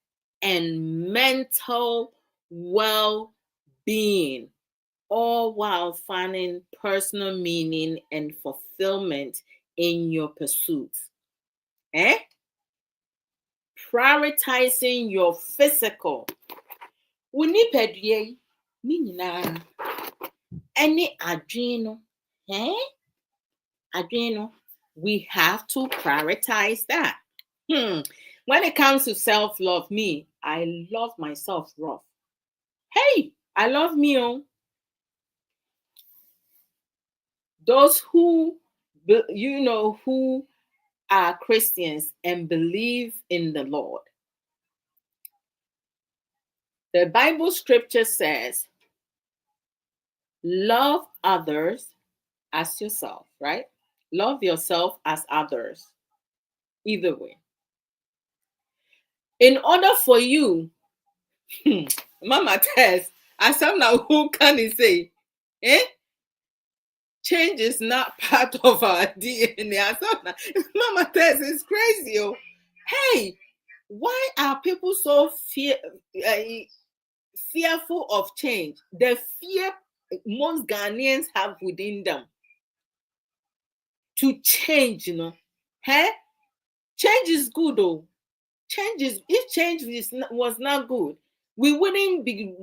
and mental well-being, all while finding personal meaning and fulfillment in your pursuits. Eh? Prioritizing your physical. Wo nipadua yi, ne nyinaa, ɛne adwene no, adwene no, we have to prioritize that. When it comes to self-love, me, I love myself rough. Hey, I love me. Those who, who are Christians and believe in the Lord. The Bible scripture says, love others as yourself, right? Love yourself as others. Either way. In order for you, Mama Tess, as some now who can he say, change is not part of our DNA. Mama Tess is crazy. Oh. Hey, why are people so fearful of change? The fear most Ghanaians have within them to change, Change is good, though. If change was not good, we wouldn't be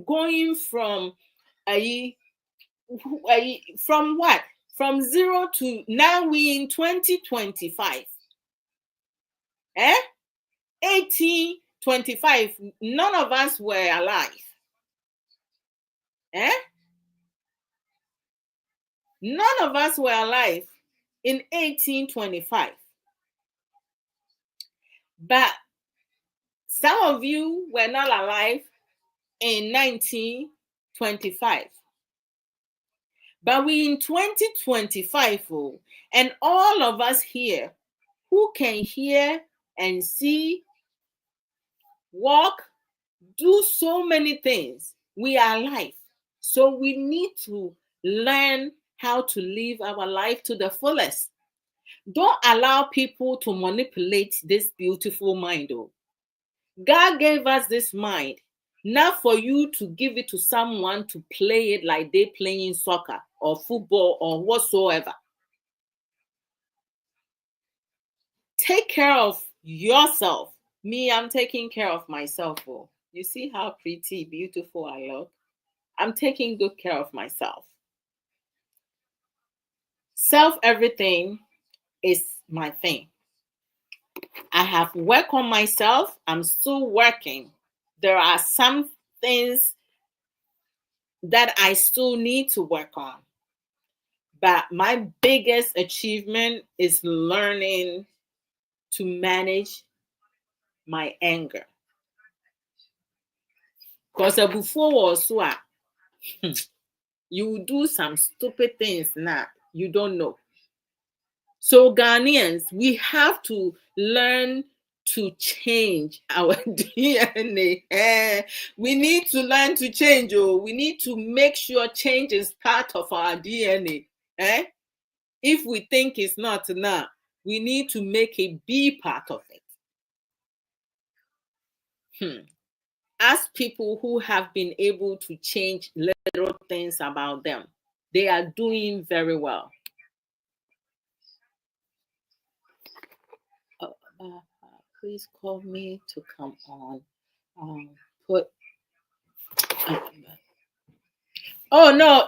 going from from what? From 0 to now we in 2025. 1825, none of us were alive. None of us were alive in 1825. But some of you were not alive in 1925. But we in 2025, and all of us here who can hear and see, walk, do so many things, we are alive. So we need to learn how to live our life to the fullest. Don't allow people to manipulate this beautiful mind. God gave us this mind, not for you to give it to someone to play it like they playing soccer or football or whatsoever. Take care of yourself. Me, I'm taking care of myself. You see how pretty, beautiful I look? I'm taking good care of myself. Self everything is my thing. I have worked on myself. I'm still working. There are some things that I still need to work on. But my biggest achievement is learning to manage my anger. Because before was what you do some stupid things now you don't know. So Ghanaians, we have to learn to change our DNA. We need to learn to change. We need to make sure change is part of our DNA. If we think it's not now, we need to make it be part of it. As people who have been able to change little things about them, they are doing very well. Please call me to come on. Oh no,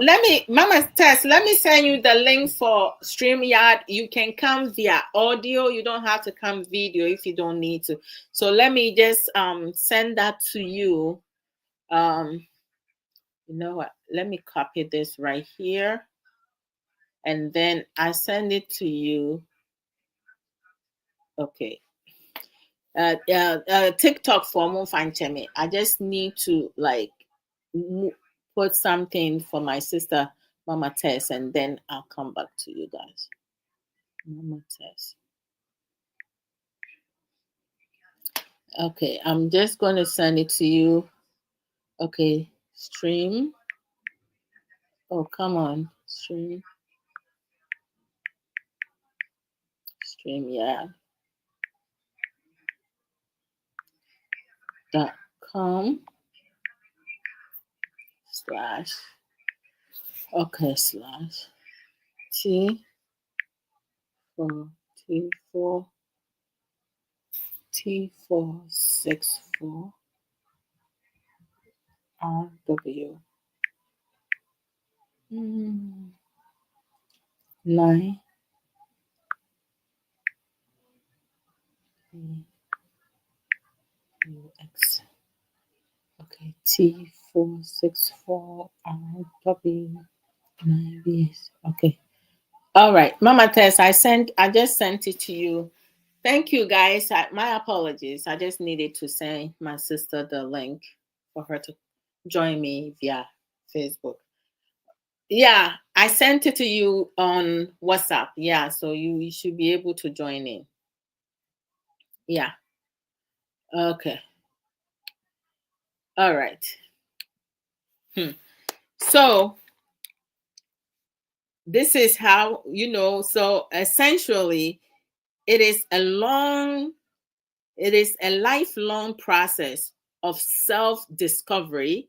Mama Tess, let me send you the link for StreamYard. You can come via audio. You don't have to come video if you don't need to. So let me just send that to you. You know what? Let me copy this right here. And then I send it to you. Okay. TikTok for Mofanchemi. I just need to put something for my sister, Mama Tess, and then I'll come back to you guys. Mama Tess. Okay, I'm just going to send it to you. Okay, stream. Oh, come on. Stream, yeah. .com slash, okay, slash T four T4 T464 RW 9 UX. Okay, T464 RW 9BS. Okay. All right, Mama Tess, I just sent it to you. Thank you, guys. My apologies. I just needed to send my sister the link for her to join me via Facebook. Yeah, I sent it to you on WhatsApp. Yeah, so you should be able to join in. Yeah. Okay. All right. So this is how, so essentially it is a lifelong process of self-discovery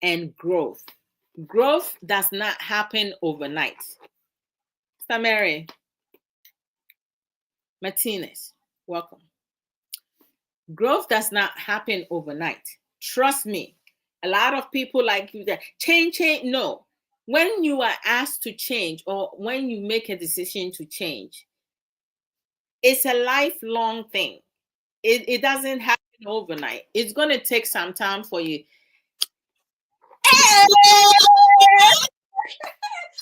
and growth. Growth does not happen overnight. Sister Mary Martinez, welcome. Growth does not happen overnight. Trust me. A lot of people like you that change. No. When you are asked to change or when you make a decision to change, it's a lifelong thing. It doesn't happen overnight. It's going to take some time for you.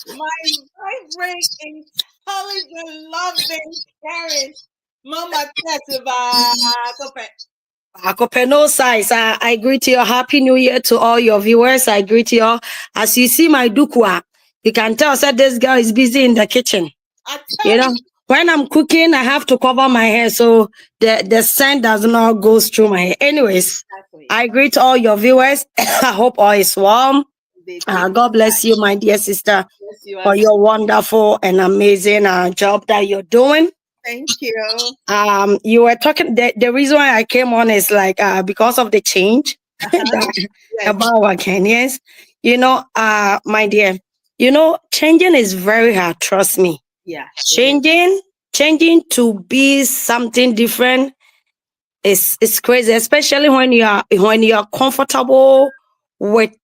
My vibrant, intelligent, loving parents, Mama Tessiva. No size. I greet you. Happy New Year to all your viewers. I greet you all. As you see my dukwa, you can tell that this girl is busy in the kitchen. I tell you. When I'm cooking, I have to cover my hair so the scent does not go through my hair. Anyways, exactly. I greet all your viewers. I hope all is well. God bless you, my dear sister, for your wonderful and amazing job that you're doing. Thank you. You were talking. The reason why I came on is like because of the change about our Kenyans. My dear. Changing is very hard. Trust me. Yeah. Changing to be something different is crazy, especially when you're comfortable with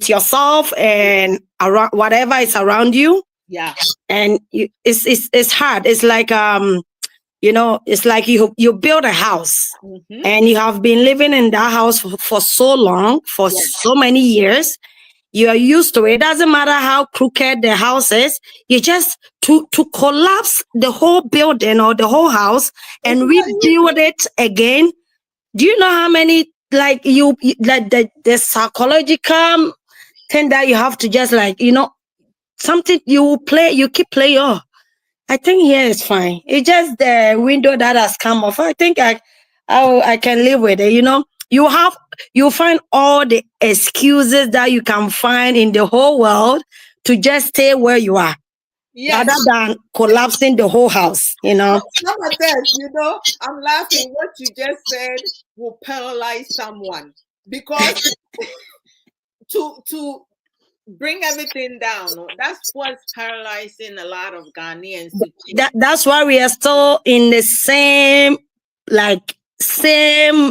yourself and around whatever is around you. Yeah. And it's hard. It's like it's like you build a house and you have been living in that house for so long, for so many years. You are used to it. It doesn't matter how crooked the house is. You just to collapse the whole building or the whole house and rebuild it again. Do you know how many like like the psychological thing that you have to just like something you keep playing. Oh, I think here is fine. It's just the window that has come off. I think I can live with it. You find all the excuses that you can find in the whole world to just stay where you are. Yes. Rather than collapsing the whole house, Some of that, I'm laughing. What you just said will paralyze someone because to bring everything down. That's what's paralyzing a lot of Ghanaians. That's why we are still in the same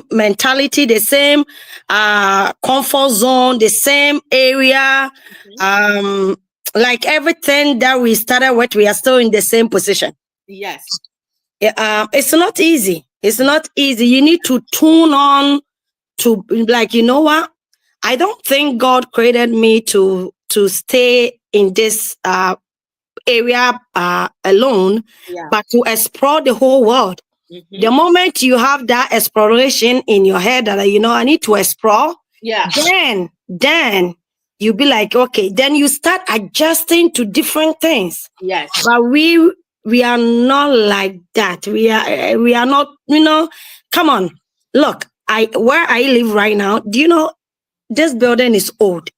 mentality, the same comfort zone, the same area. Like everything that we started with, we are still in the same position. Yes. It's not easy. It's not easy. You need to tune on to like, you know what? I don't think God created me to stay in this area alone, but to explore the whole world. The moment you have that exploration in your head that I need to explore, then you be like, okay, then you start adjusting to different things. Yes. But we are not like that. We are not, come on. Look, where I live right now, do you know this building is old.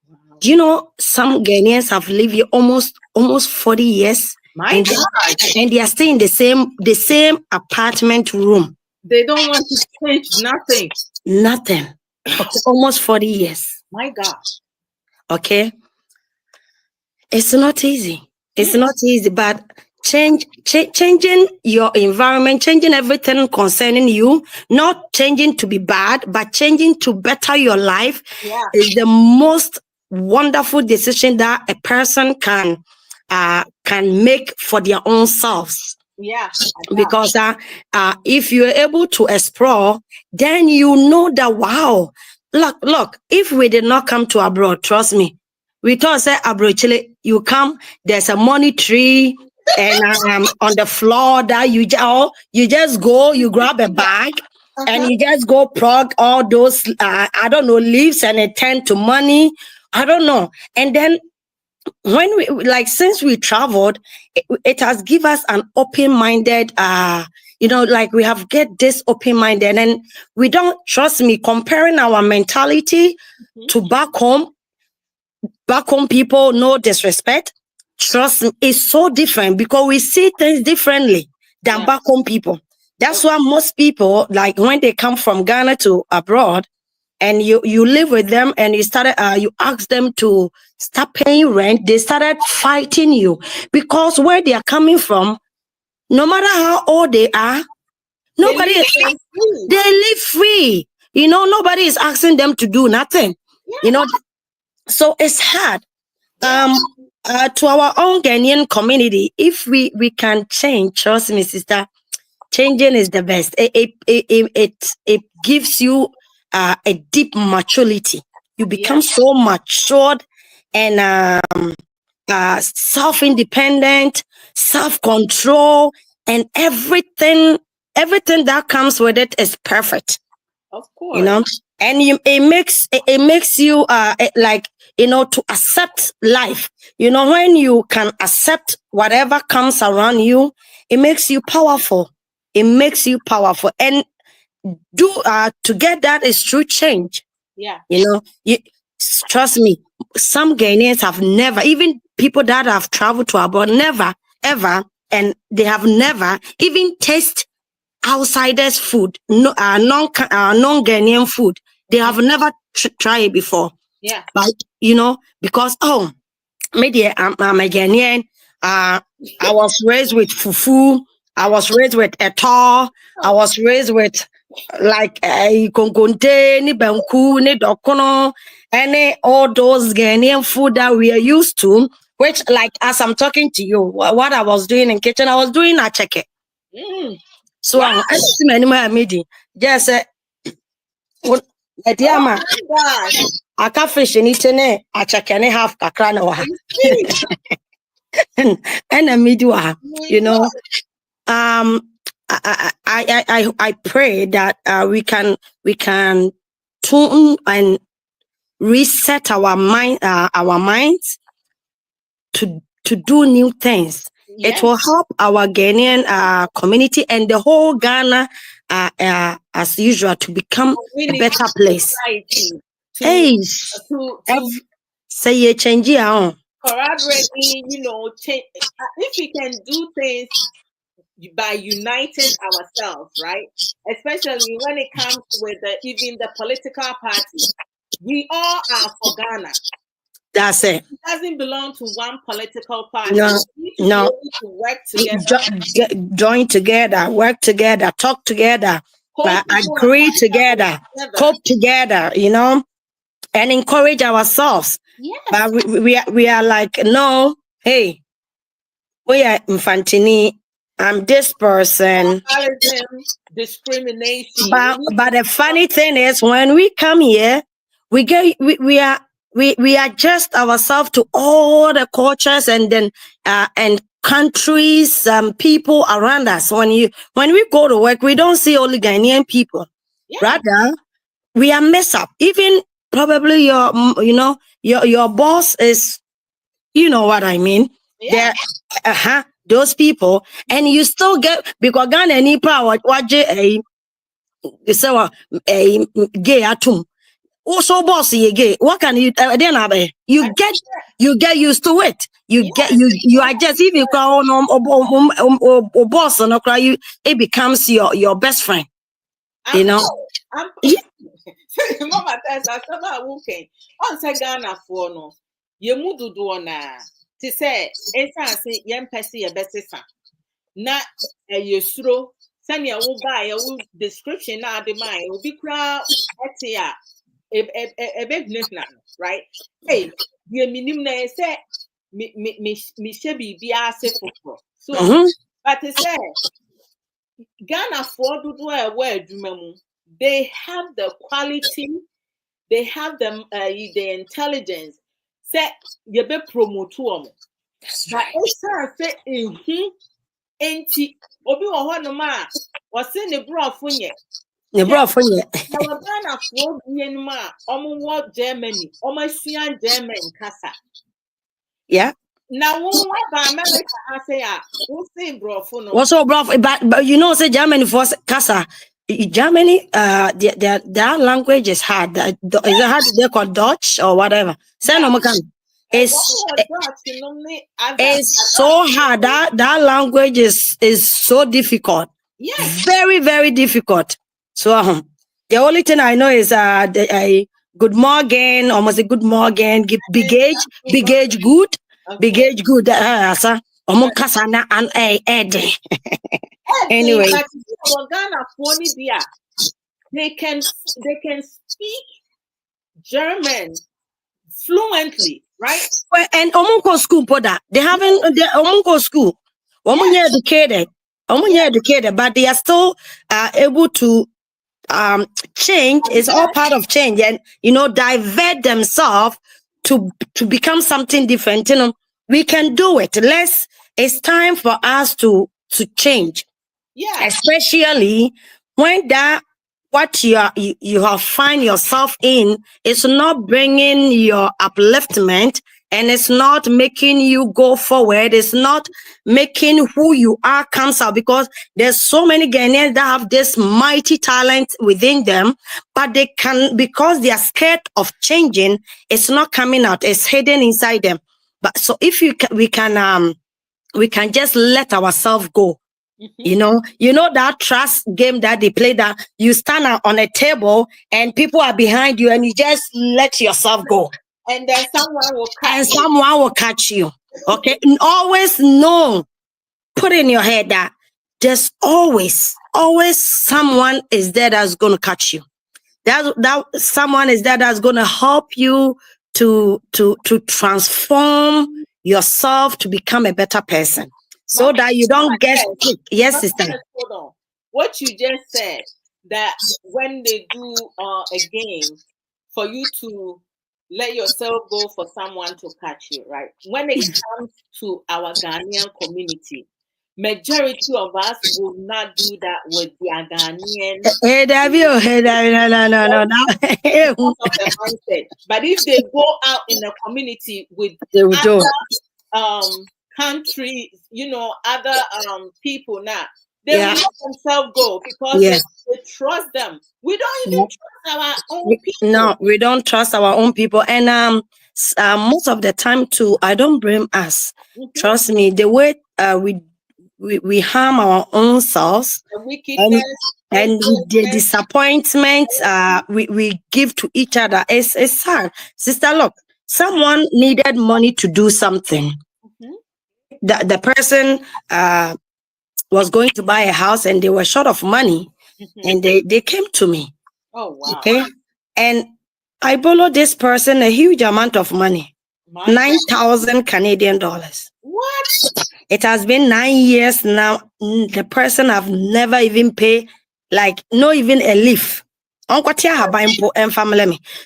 Wow. Do you know some Ghanaians have lived here almost 40 years? My And God. and they are staying in the same apartment room. They don't want to change nothing. Nothing. Okay, almost 40 years. My God. Okay. It's not easy. It's Mm. not easy, but changing your environment, changing everything concerning you, not changing to be bad, but changing to better your life Yeah. is the most wonderful decision that a person can make for their own selves. Yeah. Because if you're able to explore, then you know that, wow, look, if we did not come to abroad, trust me, we thought, say, abroad, Chile, you come, there's a money tree, and on the floor that you just go, you grab a bag, and you just go plug all those, I don't know, leaves, and it turn to money. I don't know. And then when we, like, since we traveled, it has given us an open-minded like we have get this open-minded, and we don't, trust me, comparing our mentality to back home people, no disrespect, trust me, it's so different because we see things differently than back home people. That's why most people, like, when they come from Ghana to abroad, and you live with them, and you ask them to start paying rent, they started fighting you because where they are coming from, no matter how old they are, nobody is, they live free. Nobody is asking them to do nothing. So it's hard. To our own Ghanaian community, if we can change, trust me, sister, changing is the best. It gives you a deep maturity. You become so matured and self-independent, self-control, and everything that comes with it is perfect. Of course. And it makes you to accept life. When you can accept whatever comes around you, it makes you powerful. It makes you powerful. And to get that is true change. Yeah. Trust me, some Ghanaians have never, even people that have traveled to abroad, never, ever, and they have never even tasted outsiders' food, non-Ghanaian food. They have never tried it before. Yeah. But, because, maybe I'm a Ghanaian. I was raised with fufu. I was raised with eto. I was raised with like konkonte, ni banku, ni dokono, and all those Ghanaian food that we are used to. Which, like, as I'm talking to you, what I was doing in kitchen, I was doing a check. So I see many more meeting. Just I can't fish in it, I check any half kakrana. And a midwa, I pray that we can tune and reset our minds to do new things. It will help our Ghanaian community and the whole Ghana as usual to become a better place. Say you change your corroborately, if we can do things by uniting ourselves, right? Especially when it comes with even the political parties. We all are for Ghana. That's it. It doesn't belong to one political party. No. We need to to work together. Join together, work together, talk together, agree together, cope together, and encourage ourselves. Yes. But we are like, no, hey, we are infantini. I'm this person. Discrimination. But the funny thing is, when we come here, we adjust ourselves to all the cultures and countries, people around us. When we go to work, we don't see only Ghanaian people. Rather, we are messed up. Even probably your boss is, you know what I mean? Those people, and you still get, because Ghana any power what a gay atom. so boss again. What can you then you get used to it. You are just, if you call boss and you, it becomes your best friend. You know. Mama says I said working on say Ghana for no. Ye mu dodo na. Ti say ensan say yem pese ye besesa. Na yesuro sani wo ba ye wo description na ade man obi kra ete a business na, right? Hey, ye minim na say me she bi ase foforo. So but it say Ghana for dodo e wa adwuma mu, they have the quality, they have the intelligence. Say you be promote them. But it's say enti obi wo ho no ma wo se ne brofo nye. Ne brofo nye. Na wo Ghana for bi no ma omo wo Germany, omo sua German kasa. Yeah. Now, what America has say, who say brofo no? Also, brofo, but you know, say Germany for Casa. Germany, their language is hard. Is it hard? They call Dutch or whatever. Say no, it's so hard. That language is so difficult. Yes, very, very difficult. So the only thing I know is good morning, almost a good morning. Big age, good. Big age good. Sir. And anyway, they can speak German fluently, right? And school for that. They haven't. They school. Educated. Educated, but they are still able to change. Is all part of change, and divert themselves to become something different. We can do it. It's time for us to change. Yeah, especially when what you have find yourself in is not bringing your upliftment, and it's not making you go forward. It's not making who you are comes out, because there's so many Ghanaians that have this mighty talent within them, but they can, because they are scared of changing, it's not coming out. It's hidden inside them. But so if we can just let ourselves go. You know that trust game that they play, that you stand on a table and people are behind you and you just let yourself go. And then someone will catch you. Okay. And always know, put in your head that there's always someone is there that's going to catch you. That someone is there that's going to help you to transform yourself to become a better person. So that you don't get sick. Yes, sister. Hold on. What you just said, that when they do a game for you to let yourself go for someone to catch you, right? When it comes to our Ghanaian community, majority of us will not do that with their Ghanaian. Hey, no. But if they go out in the community with other countries, other people now, they will let themselves go because they trust them. We don't even trust our own people. No, we don't trust our own people. And most of the time too, I don't blame us. Trust me, the way we harm our own selves, and the disappointment we give to each other, it's sad. Sister, look, someone needed money to do something. The person was going to buy a house and they were short of money, and they came to me. Oh, wow. Okay. And I borrowed this person a huge amount of money, 9,000 Canadian dollars. What? It has been 9 years now. The person have never even paid, like, not even a leaf.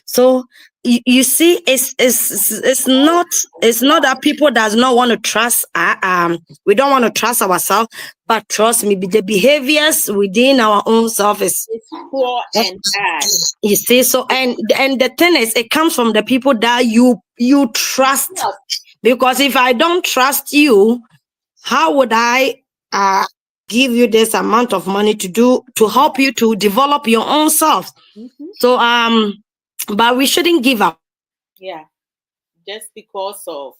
So you see, it's not that people does not want to trust. We don't want to trust ourselves, but trust me, the behaviors within our own self is poor and bad. You see, so and the thing is, it comes from the people that you trust. Because if I don't trust you, how would I give you this amount of money to help you to develop your own self? So but we shouldn't give up. Yeah. Just because of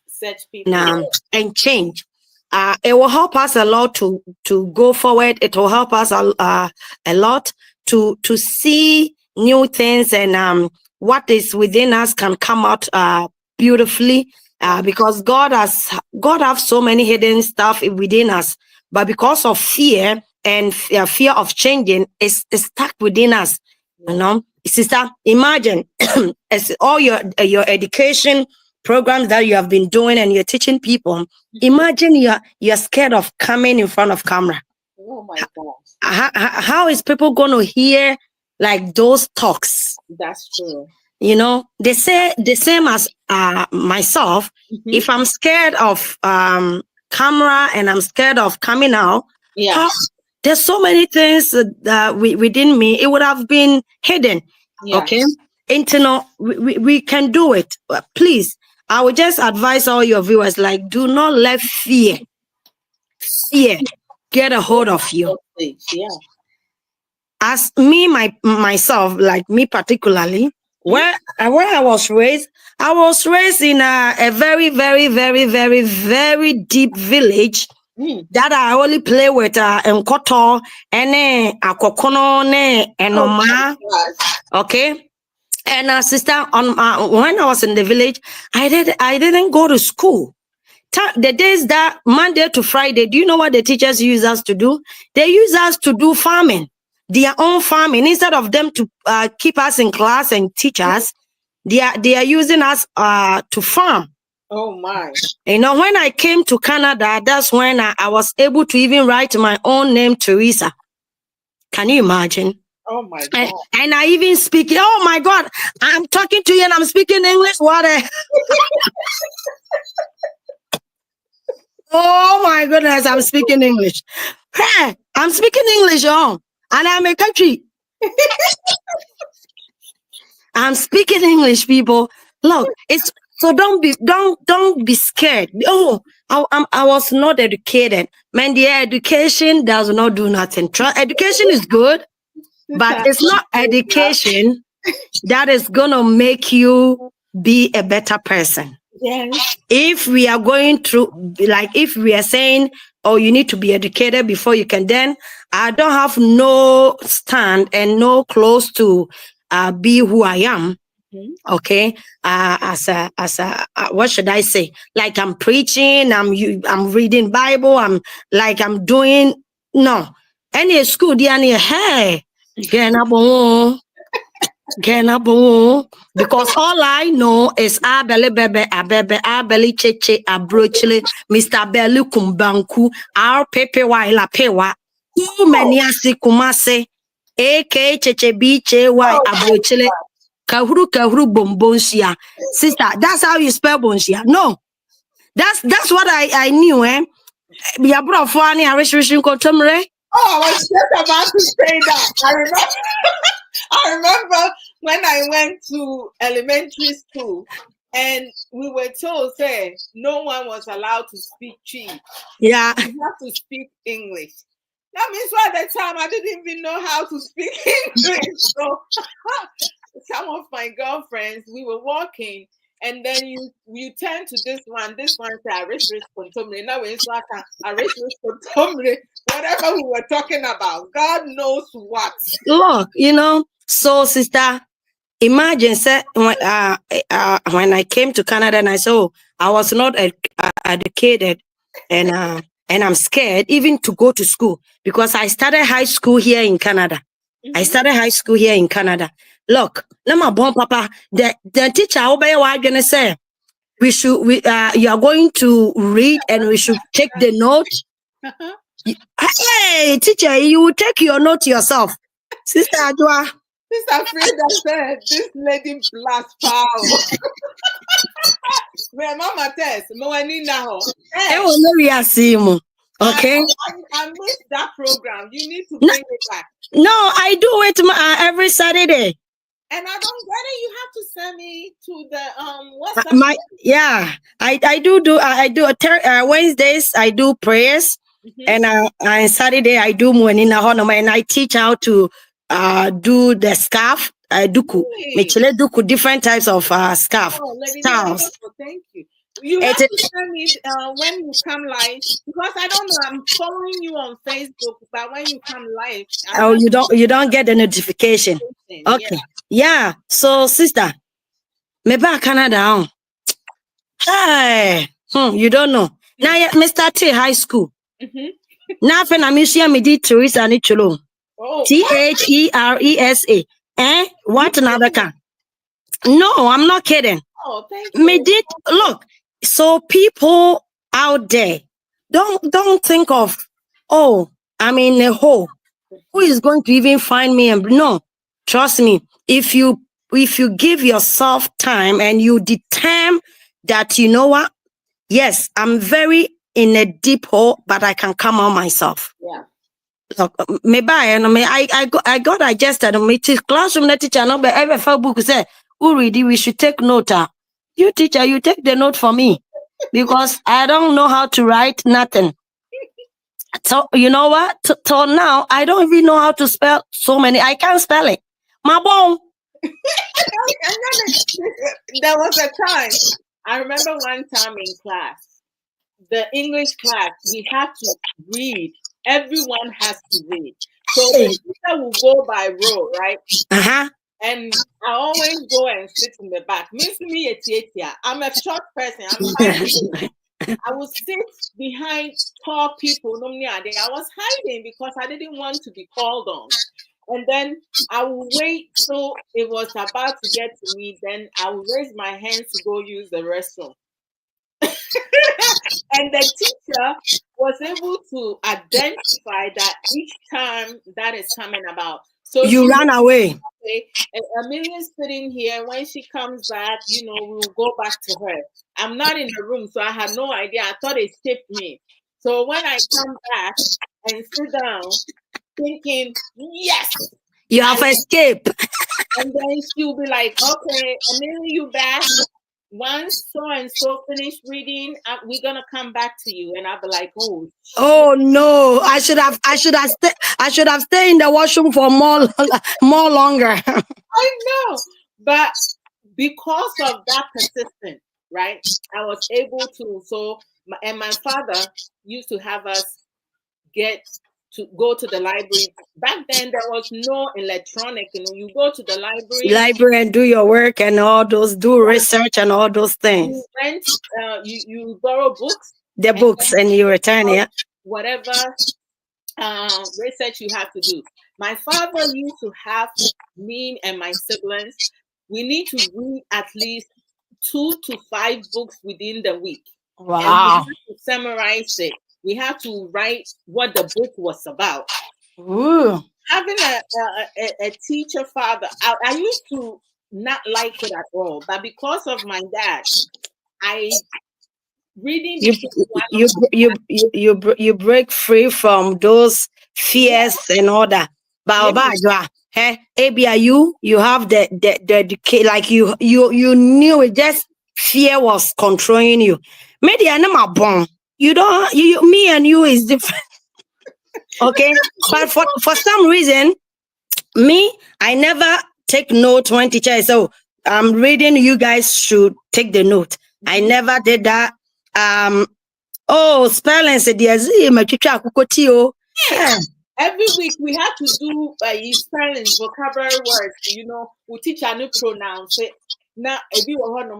such people. And change. It will help us a lot to go forward. It will help us a lot to see new things, and what is within us can come out beautifully. Because God have so many hidden stuff within us, but because of fear and fear of changing, it's stuck within us. You know, sister, imagine as all your education programs that you have been doing and you're teaching people. Imagine you're scared of coming in front of camera. Oh my gosh. How is people going to hear like those talks? That's true. You know, they say the same as myself. If I'm scared of camera and I'm scared of coming out, there's so many things that within me, it would have been hidden. Okay, internal, we can do it. Please, I would just advise all your viewers, like, do not let fear get a hold of you. As me, myself, like me particularly, where I was raised in a very, very, very, very, very deep village that I only play with nkoto and akokono ne enoma. Okay. And sister, on when I was in the village, I didn't go to school. The days that Monday to Friday, do you know what the teachers use us to do? They use us to do farming, their own farming. Instead of them to keep us in class and teach us, they are using us to farm. Oh my! You know, when I came to Canada, that's when I was able to even write my own name, Teresa. Can you imagine? Oh my God! And I even speak. Oh my God! I'm talking to you and I'm speaking English. What? Oh my goodness! I'm speaking English. Hey, I'm speaking English, and I'm a country. I'm speaking English, people. Look, it's so don't be scared. Oh, I was not educated. Man, the education does not do nothing. Education is good. But it's not education that is gonna make you be a better person. Yes. If we are going through, like, if we are saying, oh, you need to be educated before you can, then I don't have no stand and no close to be who I am. Okay, as a what should I say? Like, I'm preaching, I'm reading Bible, I'm doing no any school. Hey. Because all I know is abele bebe abebe abeli cheche abrochile Mr. Belly kumbanku our pepe wa ila pewa too many asi kumase AK cheche biche wa abrochile kahuru bombonsia. Sister, that's how you spell bonsia. No, that's what I knew. We are brought for any restriction contemporary. Oh, I was just about to say that. I remember when I went to elementary school and we were told, say, no one was allowed to speak Chi. Yeah. You have to speak English. That means at the time I didn't even know how to speak English. So some of my girlfriends, we were walking, and then you turn to this one say Arishris Kontomre. Now it's like Arishris Kontomre, whatever we were talking about. God knows what. Look, so sister, imagine when I came to Canada and I saw I was not educated and I'm scared even to go to school because I started high school here in Canada. Look, my bon papa, the teacher was gonna say you are going to read and we should take the note. Hey, teacher, you will take your note yourself. Sister Adwoa. Sister Frida said, this lady blast power. Where Mama Tess, okay? I missed that program. You need to bring it back. No, I do it every Saturday. And I don't get it. You have to send me to the I do Wednesdays. I do prayers, and Saturday I do morning and I teach how to do the scarf. duku. Me chile duku, different types of scarf. Oh, ladies, Styles. thank you. You have to tell me when you come live, because I don't know. I'm following you on Facebook, but when you come live, Oh, you don't get the notification. Okay. Yeah. So, sister, me back Canada. Hey, you don't know. Now, me started high school. Now, when I'm me did Teresa Nicholo. THERESA. What another can? No, I'm not kidding. Oh, thank you. Me did look. So people out there, don't think of, oh, I'm in a hole. Who is going to even find me? And no, trust me. If you give yourself time and you determine that, you know what? Yes, I'm very in a deep hole, but I can come out myself. Yeah. Look, I got adjusted. Me classroom the teacher no be ever for book say, who read it, we should take note. You teacher, you take the note for me because I don't know how to write nothing. So you know what? So now I don't even know how to spell so many. I can't spell it. My bone. There was a time. I remember one time in class, the English class, we had to read. Everyone has to read. So the teacher will go by row, right? And I always go and sit in the back. I'm a short person. I'm 5'8". I would sit behind tall people. Normally, I was hiding because I didn't want to be called on. And then I would wait till it was about to get to me. Then I would raise my hand to go use the restroom. And the teacher was able to identify that each time that is coming about. So you ran away. Amelia's sitting here. When she comes back, we'll go back to her. I'm not in the room, so I had no idea. I thought it skipped me. So when I come back and sit down, thinking, yes, you have escaped. And then she'll be like, okay, Amelia, you back. Once so and so finish reading, we're gonna come back to you. And I'll be like, oh, shit. Oh no, I should have stayed in the washroom for more longer. I know, but because of that persistence, right? I was able to. And my father used to have us to go to the library. Back then, there was no electronic. You go to the library and do your work and all those, do research and all those things. You rent, you borrow books. The books and you return it. Whatever research you have to do. My father used to have me and my siblings. We need to read at least 2 to 5 books within the week. Wow. And we have to summarize it. We have to write what the book was about. Ooh. Having a teacher father, I used to not like it at all, but because of my dad, reading you break free from those fears and all that. But you have the like you knew it, just fear was controlling you. Maybe I'm not born. You don't me and you is different. Okay, but for some reason, me, I never take note when teacher is, so I'm reading, you guys should take the note. I never did that. Spelling said every week we have to do spelling, vocabulary words. We teach a new pronounce it. Now, if you want to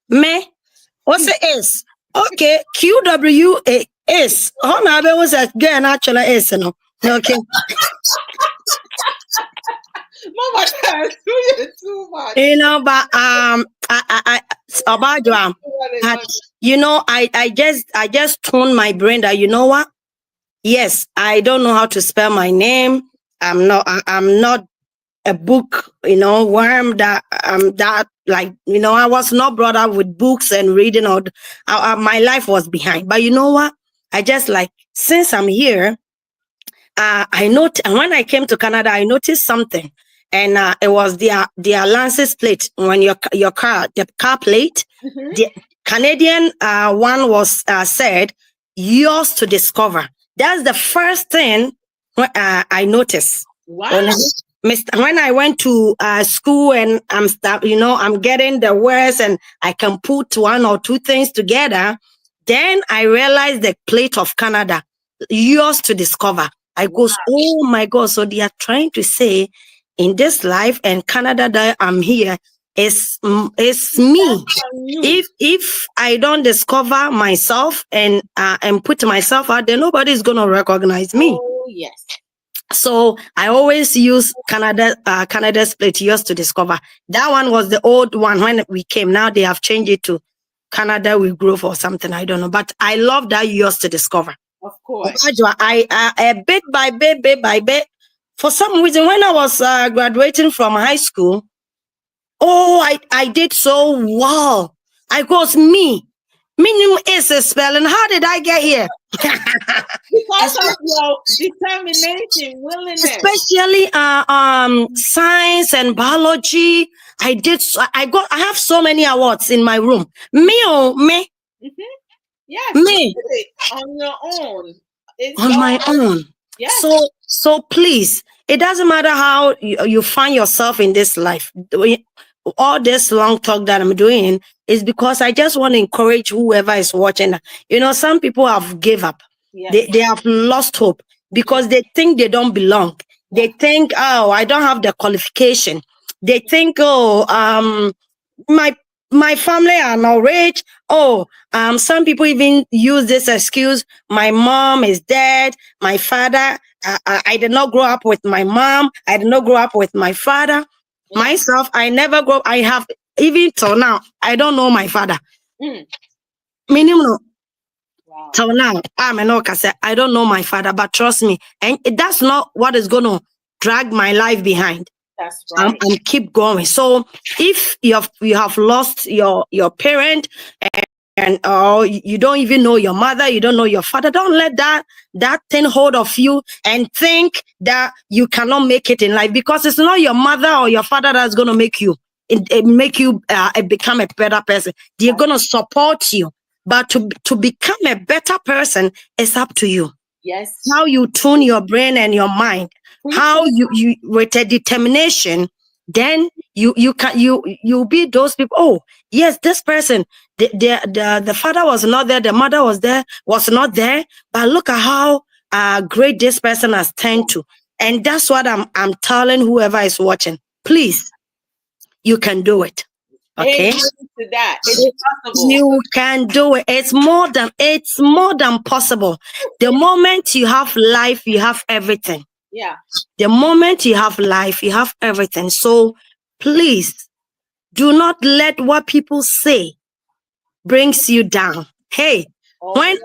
me, what's it is? Okay, QWA is. Oh, now there was a girl actually is, no. Okay. Mama, too much. But about I just toned my brain that, you know what? Yes, I don't know how to spell my name. I'm not a book, worm that I was not brought up with books and reading, or my life was behind. But you know what? I just since I'm here, I noticed, and when I came to Canada, I noticed something, and it was their license plate. When your car, the car plate, the Canadian one was said, yours to discover. That's the first thing I noticed. Wow. When I went to school and I'm getting the words and I can put one or two things together, then I realized the plate of Canada, yours to discover. I goes, oh my God. So they are trying to say in this life and Canada that I'm here is me. If I don't discover myself and put myself out there, nobody's gonna recognize me. Oh yes. So I always use Canada's plate yours to discover. That one was the old one when we came. Now they have changed it to Canada will grow or something. I don't know, but I love that yours to discover. Of course. I bit by bit. For some reason, when I was graduating from high school, I did so well. I was me. Minimum is a spelling. How did I get here? Because of your determination, willingness. Especially science and biology. I have so many awards in my room. Me. Mm-hmm. Yes. Me. On your own. On my own. Yes. So please, it doesn't matter how you find yourself in this life. All this long talk that I'm doing is because I just want to encourage whoever is watching. Some people have give up. Yes. They have lost hope because they think they don't belong. They think, oh, I don't have the qualification. They think, oh, my family are not rich. Oh, some people even use this excuse. My mom is dead. My father, I did not grow up with my mom. I did not grow up with my father. Yeah. Myself, I never grow up. I have, even till now, I don't know my father. Minimum. Wow. Till now, I don't know my father, but trust me, and that's not what is going to drag my life behind. That's right. And keep going. So if you have lost your parent and you don't even know your mother, you don't know your father, don't let that thing hold of you and think that you cannot make it in life, because it's not your mother or your father that's going to make you become a better person. They're going to support you, but to become a better person is up to you. Yes. How you tune your brain and your mind. How you with a determination, then you'll be those people. Oh yes, this person, the father was not there, the mother was not there, but look at how great this person has turned to. And that's what I'm telling whoever is watching. Please, you can do it. Okay, to that. It's possible. You can do it. It's more than possible. The moment you have life, you have everything. Yeah. The moment you have life, you have everything. So please do not let what people say brings you down. Hey,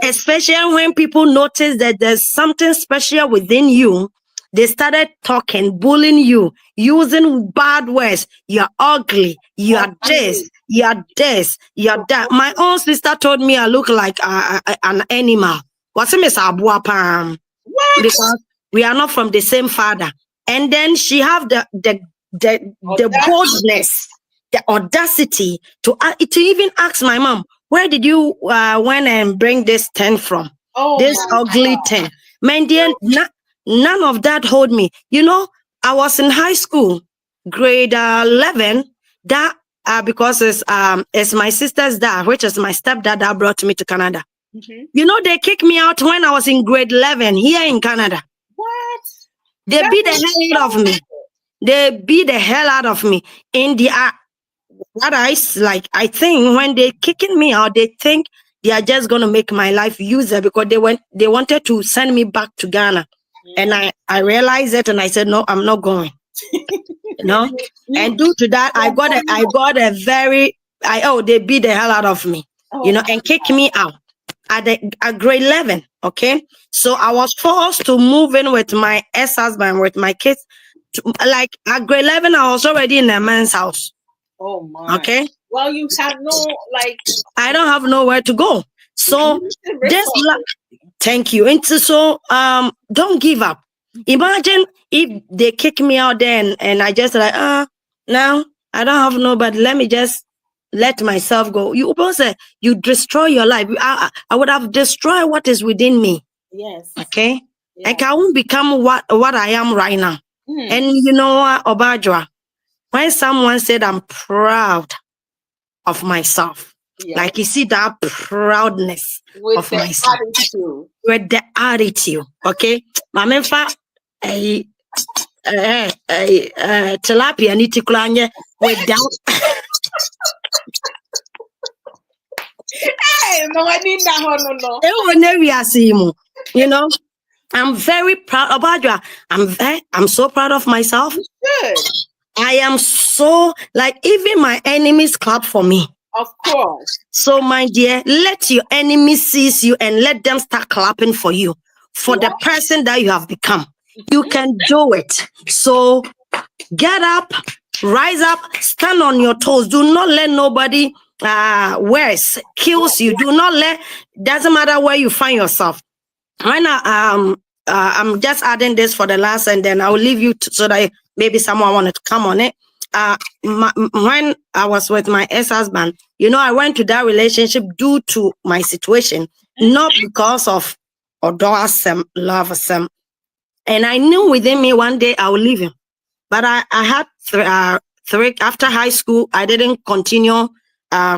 especially when people notice that there's something special within you, they started talking, bullying you, using bad words. You're ugly. You're this. You're this. You're that. My own sister told me I look like an animal. What's Miss Adwoa Odo? Because we are not from the same father. And then she have the boldness, the audacity to even ask my mom, where did you went and bring this tent from? This ugly tent. Man, dear, none of that hold me. I was in high school, grade 11. That because it's my sister's dad, which is my stepdad, that brought me to Canada. Mm-hmm. They kicked me out when I was in grade 11 here in Canada. What? They beat the hell out of me. They beat the hell out of me. In the I think when they kicking me out, they think they are just gonna make my life easier, because they wanted to send me back to Ghana. And I realized it, and I said, no, I'm not going. And due to that, they beat the hell out of me, and kicked me out at grade 11. Okay, so I was forced to move in with my ex-husband, with my kids. Like at grade 11, I was already in a man's house. Oh my. Okay. Well, you have I don't have nowhere to go. So thank you. And so don't give up. Imagine if they kick me out there and I just now I don't have nobody. Let me just let myself go. You both say you destroy your life. I would have destroyed what is within me. Yes. Okay. Yes. Like I won't become what I am right now. And you know what, Obadwa, when someone said I'm proud of myself, like you see that proudness of myself with the attitude, okay? Mamenfa tilapia nitikulanye with that. You know, I'm very proud about you. I'm so proud of myself. Good. I am so, like, even my enemies clap for me. Of course. So, my dear, let your enemies seize you and let them start clapping for you, for the person that you have become. You can do it. So, get up, rise up, stand on your toes. Do not let nobody worse kills you. Do not let, doesn't matter where you find yourself. When I'm just adding this for the last, and then I'll leave you so that maybe someone wanted to come on it. When I was with my ex-husband, you know, I went to that relationship due to my situation, not because of Odo love Sam. And I knew within me one day I will leave him. But I had three after high school. I didn't continue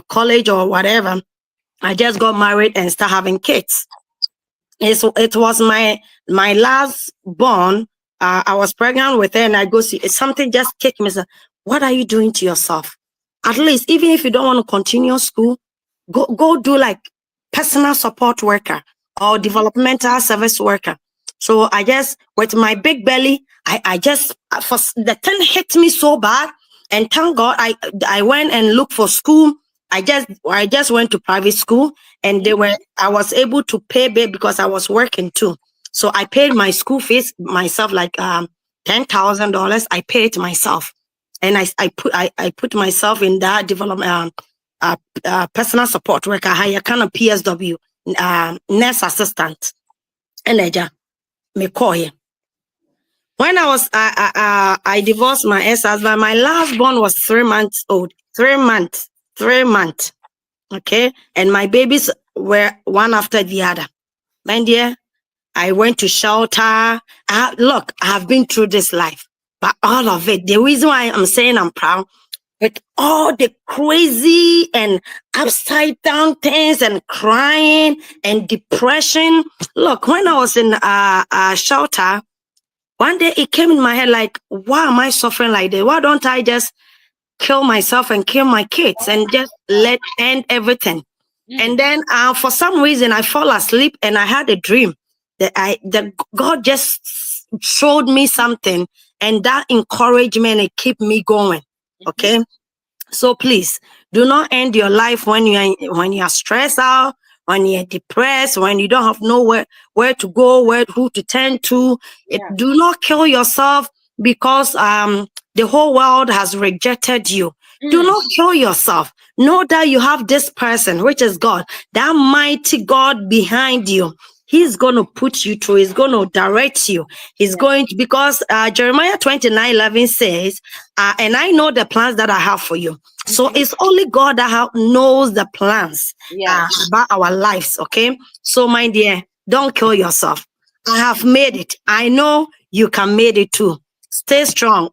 college or whatever. I just got married and started having kids. It was my last born. I was pregnant with her, and I go see something just kicked me. Said, what are you doing to yourself? At least, even if you don't want to continue school, go do like personal support worker or developmental service worker. So I just, with my big belly, I just, for the thing hit me so bad, and thank God I went and looked for school. I just went to private school, and I was able to pay because I was working too. So I paid my school fees myself, like $10,000. I paid myself, and I put myself in that development personal support worker, hire kind of PSW nurse assistant, and me call here. When I divorced my ex-husband, my last born was 3 months old. 3 months. 3 months. Okay. And my babies were one after the other. My dear, I went to shelter. Look, I have been through this life, but all of it, the reason why I'm saying I'm proud, with all the crazy and upside down things and crying and depression. Look, when I was in shelter, one day it came in my head like, why am I suffering like this? Why don't I just kill myself and kill my kids and just end everything? And then for some reason I fall asleep and I had a dream that God just showed me something, and that encouragement, it kept me going. Okay. So please do not end your life when you are stressed out, when you're depressed, when you don't have nowhere where to go, who to turn to. Do not kill yourself because the whole world has rejected you. Do not kill yourself. Know that you have this person, which is God, that mighty God behind you. He's going to put you through. He's going to direct you. He's going to, because Jeremiah 29:11 says, and I know the plans that I have for you. So it's only God that knows the plans about our lives. Okay. So my dear, don't kill yourself. I have made it. I know you can make it too. Stay strong.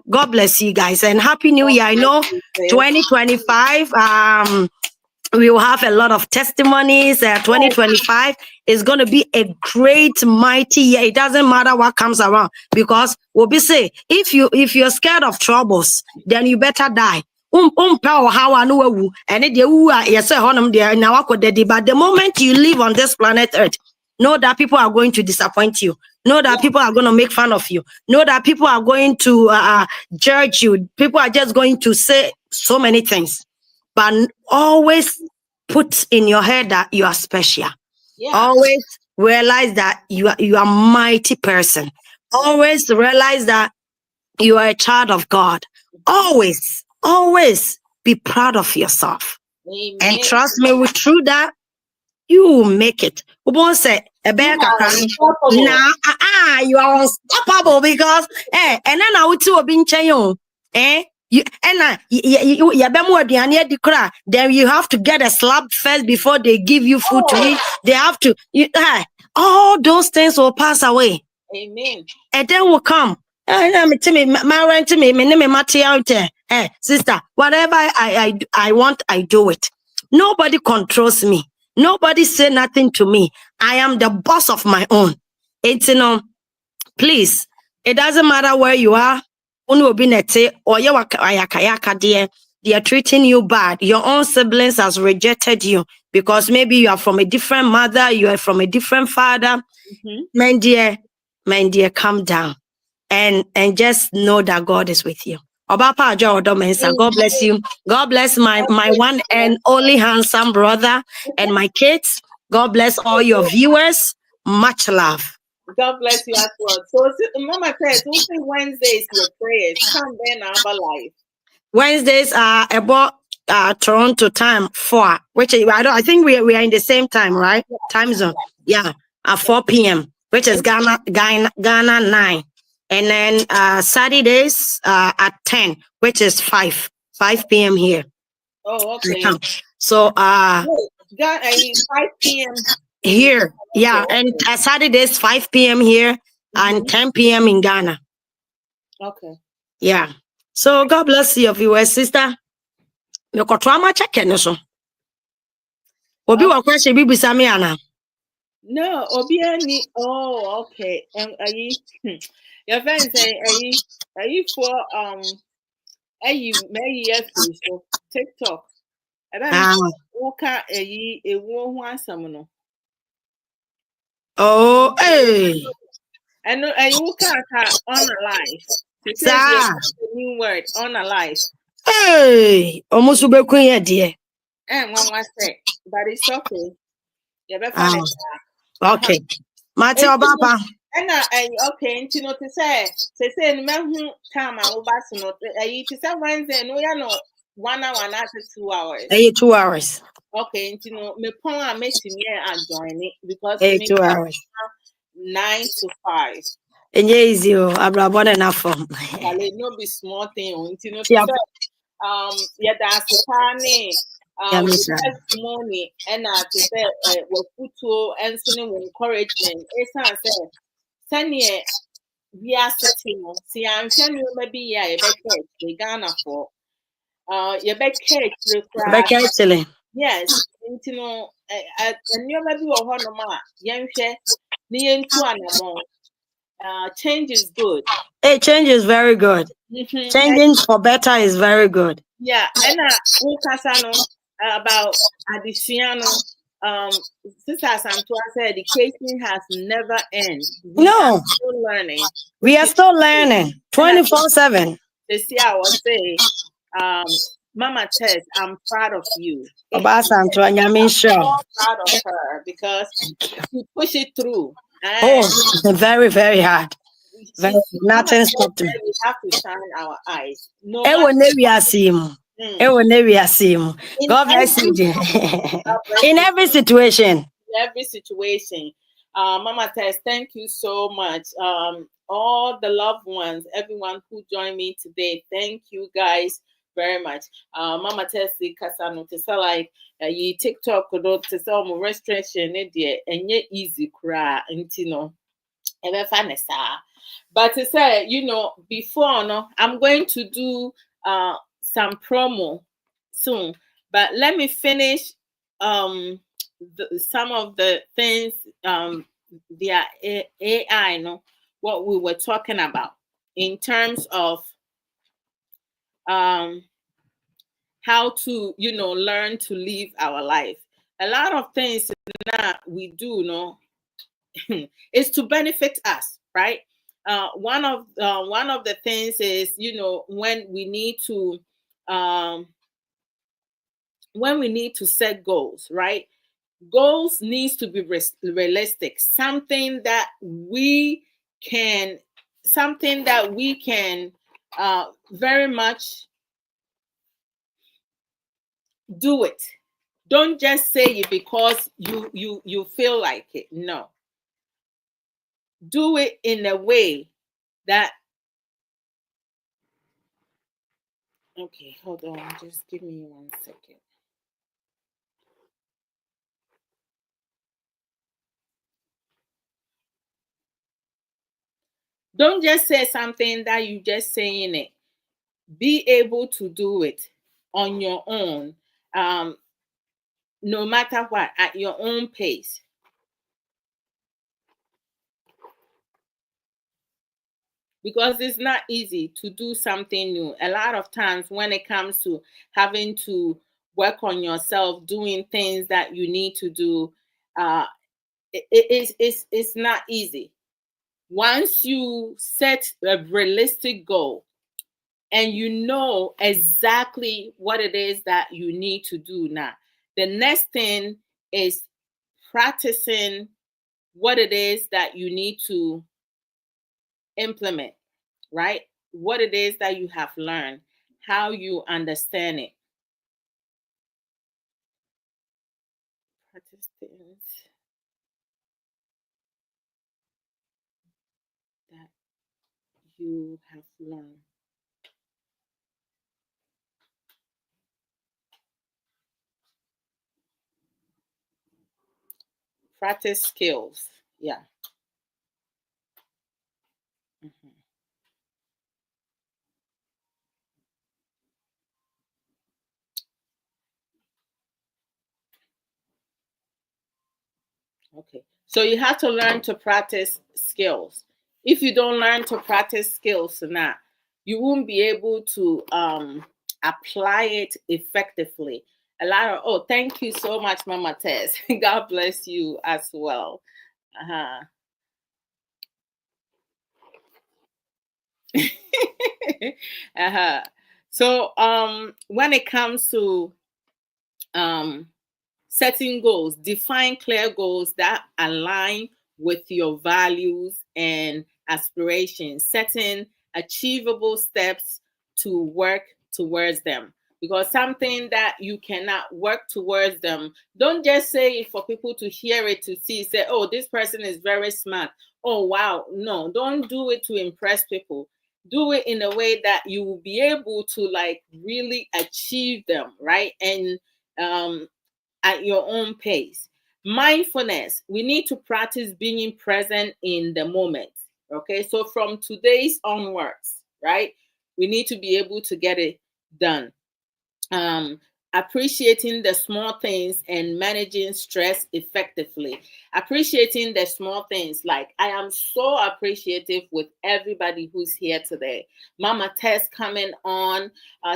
God bless you guys, and Happy New Year. I know 2025, we will have a lot of testimonies. 2025 is going to be a great, mighty year. It doesn't matter what comes around, because we'll be say, if you're scared of troubles, then you better die. But the moment you live on this planet Earth, know that people are going to disappoint you. Know that people are going to make fun of you. Know that people are going to judge you. People are just going to say so many things. But always put in your head that you are special. Always realize that you are a mighty person. Always realize that you are a child of God. Always be proud of yourself. Amen. And trust me, through that, you will make it. Now, you are unstoppable, because and then I will too be then you have to get a slap first before they give you food to eat. They have to all those things will pass away. Amen. And then will come. To me, my rent to me, hey, sister, whatever I want, I do it. Nobody controls me. Nobody say nothing to me. I am the boss of my own. It's, please, it doesn't matter where you are. Or they are treating you bad. Your own siblings has rejected you because maybe you are from a different mother, you are from a different father. My dear, calm down and just know that God is with you. Obapa Adwoa Odo Mensah, God bless you. God bless my one and only handsome brother and my kids. God bless all your viewers. Much love. God bless you as well. So, Mama says, Wednesdays your prayers. Come then, our life. Wednesdays are about Toronto time 4, which is, I think we are in the same time, right? Time zone. Yeah, at 4 p.m., which is Ghana 9. And then Saturdays at 10, which is 5 p.m. here. Oh, okay. So 5 p.m. here. Yeah, and Saturdays 5 p.m. here and 10 p.m. in Ghana. Okay. Yeah. So God bless you, viewers, sister. You got trauma check so. Obi wa question bi bisa me ana. No, Obi ani. Oh, okay. Your friend say are you for so TikTok. Woka ewo ho asam no. Oh, hey. And woka on a life. To say the new word on a life. Hey, almost ubeku ye die. One was say, but it's okay. You better find it. Okay. Mate obapa. And okay, you know to say no time I will back no to say Wednesday no ya no 1 hour and 2 hours. 2 hours. Okay, you know me pon a meeting here and join it because 2 hours. 9 to 5. Enye easy o abrabon enough for. No be small thing o you know to say yeah that's the testimony and to say we put to and encouragement it's say send we are sitting see I'm telling you maybe yeah you better Ghana for you better yes you know and you maybe or one ma young share near to an change is good. Hey, change is very good. Changing for better is very good. Yeah, and about Adiciano, sisters and to say education has never ended. We are still learning. We are still learning 24/7. This year I was say, Mama Tess, I'm proud of you. I'm proud of her because she pushed it through. Very, very hard. Nothing stopped me. We have to shine our eyes. No God bless you. In every situation. In every situation. Mama Tess, thank you so much. All the loved ones, everyone who joined me today, thank you guys very much. Mama Tess, Kasano, to say like you TikTok, to say more restriction, and yet easy cry, and you know, ever fanasa. But to say, you know, before no, I'm going to do some promo soon. But let me finish some of the things via AI, no, what we were talking about in terms of how to, you know, learn to live our life. A lot of things that we do, no, is to benefit us, right? One of the things is, you know, when we need to set goals, right? Goals needs to be realistic, something that we can very much do it. Don't just say it because you feel like it. No, do it in a way that, okay, hold on, just give me 1 second. Don't just say something that you just saying it. Be able to do it on your own, no matter what, at your own pace. Because it's not easy to do something new. A lot of times when it comes to having to work on yourself, doing things that you need to do, it's not easy. Once you set a realistic goal and you know exactly what it is that you need to do now, the next thing is practicing what it is that you need to implement, right? What it is that you have learned, how you understand it. Practice things that you have learned. Practice skills. Yeah. Mhm. Okay. So you have to learn to practice skills. If you don't learn to practice skills now, you won't be able to apply it effectively. A lot of, oh, thank you so much, Mama Tess. God bless you as well. Uh-huh. Uh-huh. So when it comes to um setting goals, define clear goals that align with your values and aspirations, setting achievable steps to work towards them. Because something that you cannot work towards them, don't just say it for people to hear it, to see, say, oh, this person is very smart. Oh, wow. No, don't do it to impress people. Do it in a way that you will be able to like really achieve them, right? And um, at your own pace. Mindfulness, we need to practice being present in the moment. Okay, so from today's onwards, right, we need to be able to get it done. um, Appreciating the small things and managing stress effectively. Appreciating the small things. Like, I am so appreciative with everybody who's here today. Mama Tess coming on,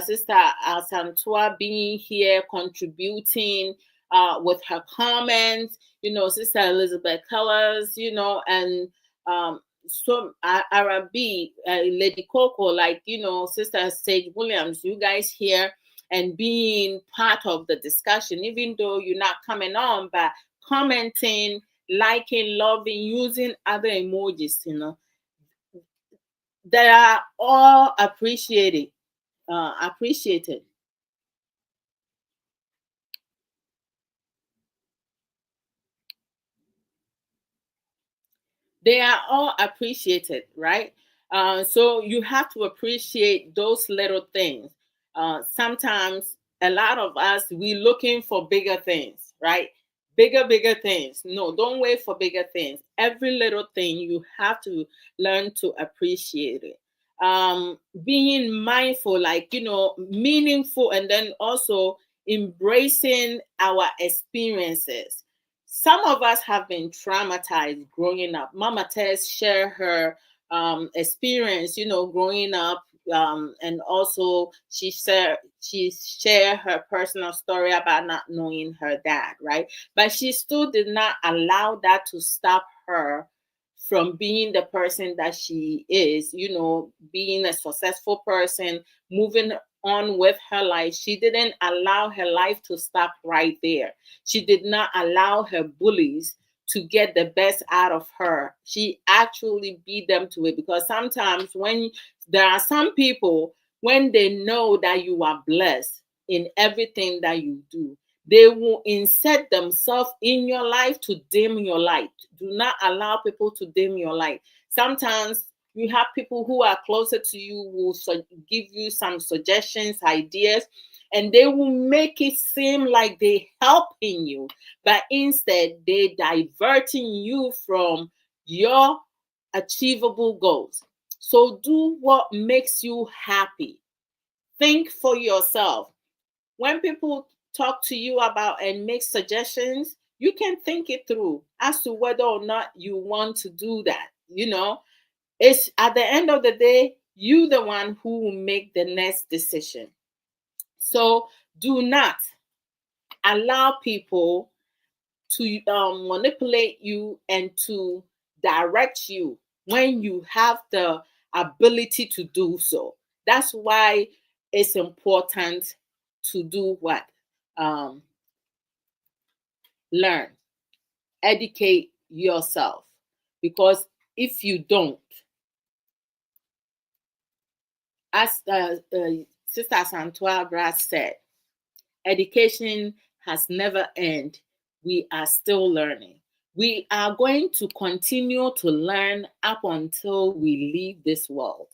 Sister Santua being here, contributing with her comments, Sister Elizabeth Colors, and so Arabi, Lady Coco, like, Sister Sage Williams, you guys here and being part of the discussion, even though you're not coming on, but commenting, liking, loving, using other emojis, they are all appreciated. They are all appreciated, right? So you have to appreciate those little things. Sometimes a lot of us, we looking for bigger things, right? Bigger things. No, don't wait for bigger things. Every little thing you have to learn to appreciate it. Being mindful, like, meaningful, and then also embracing our experiences. Some of us have been traumatized growing up. Mama Tess share her experience, growing up, and also she share her personal story about not knowing her dad, right? But she still did not allow that to stop her from being the person that she is, being a successful person, moving on with her life. She didn't allow her life to stop right there. She did not allow her bullies to get the best out of her. She actually beat them to it, because sometimes when there are some people, when they know that you are blessed in everything that you do, they will insert themselves in your life to dim your light. Do not allow people to dim your light. Sometimes you have people who are closer to you who give you some suggestions, ideas, and they will make it seem like they helping you, but instead they diverting you from your achievable goals. So do what makes you happy. Think for yourself. When people talk to you about and make suggestions, you can think it through as to whether or not you want to do that. It's at the end of the day, you the one who will make the next decision. So do not allow people to manipulate you and to direct you when you have the ability to do so. That's why it's important to do what? Um, Learn, educate yourself. Because if you don't, as Sister Santua Brass said, education has never ended. We are still learning. We are going to continue to learn up until we leave this world.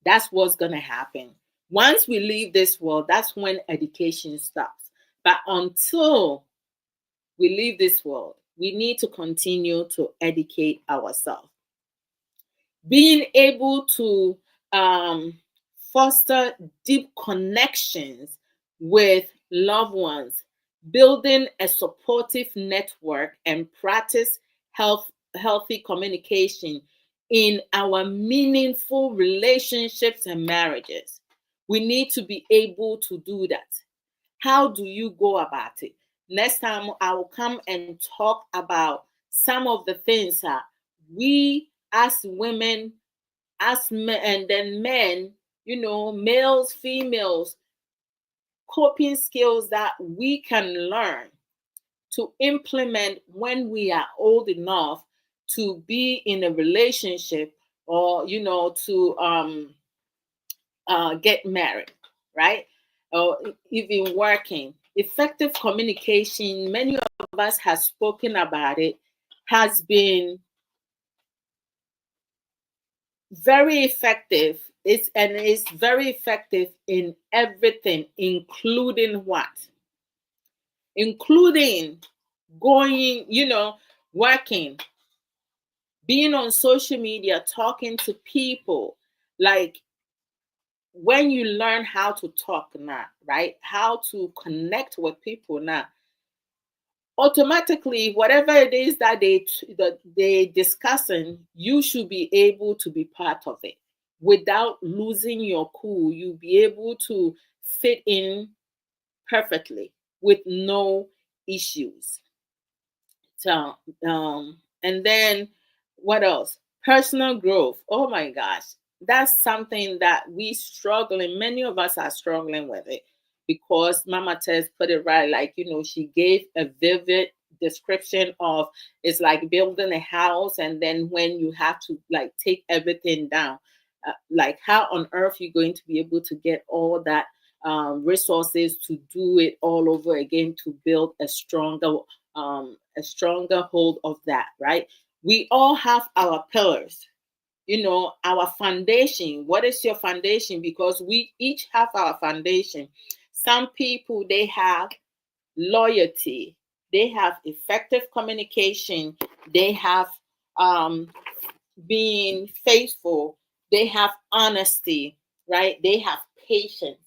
That's what's going to happen. Once we leave this world, that's when education stops. But until we leave this world, we need to continue to educate ourselves. Being able to foster deep connections with loved ones, building a supportive network, and practice healthy communication in our meaningful relationships and marriages. We need to be able to do that. How do you go about it? Next time, I will come and talk about some of the things that we as women, as men, and then men, males, females, coping skills that we can learn to implement when we are old enough to be in a relationship, or to get married, right? Or even working. Effective communication, many of us have spoken about it, has been very effective. It's very effective in everything, including what? Including going, working, being on social media, talking to people. Like, when you learn how to talk now, right? How to connect with people now, automatically, whatever it is that they discussing, you should be able to be part of it without losing your cool. You'll be able to fit in perfectly with no issues. So, and then what else? Personal growth. Oh my gosh, that's something that we struggle, and many of us are struggling with it, because Mama Tess put it right. Like, she gave a vivid description of, it's like building a house, and then when you have to like take everything down, like, how on earth are you going to be able to get all that resources to do it all over again, to build a stronger hold of that, right? We all have our pillars, our foundation. What is your foundation? Because we each have our foundation. Some people, they have loyalty, they have effective communication, they have being faithful, they have honesty, right? They have patience,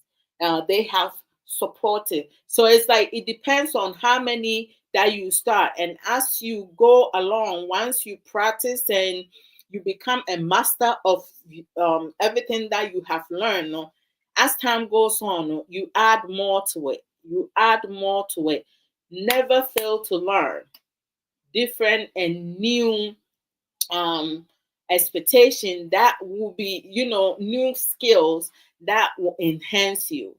they have supportive. So it's like, it depends on how many that you start. And as you go along, once you practice and you become a master of everything that you have learned, as time goes on, you add more to it. You add more to it. Never fail to learn different and new expectation that will be, new skills that will enhance you.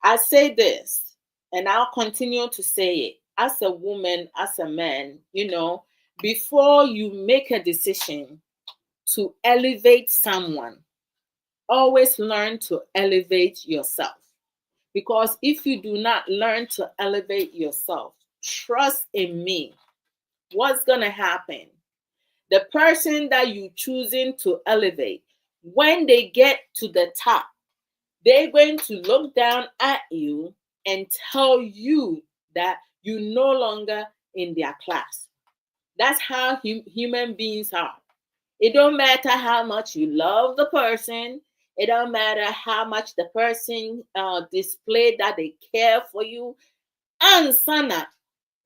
I say this, and I'll continue to say it, as a woman, as a man, before you make a decision to elevate someone, always learn to elevate yourself. Because if you do not learn to elevate yourself, trust in me, what's going to happen? The person that you choosing to elevate, when they get to the top, they're going to look down at you and tell you that you're no longer in their class. That's how human beings are. It don't matter how much you love the person. It don't matter how much the person display that they care for you. Ansana,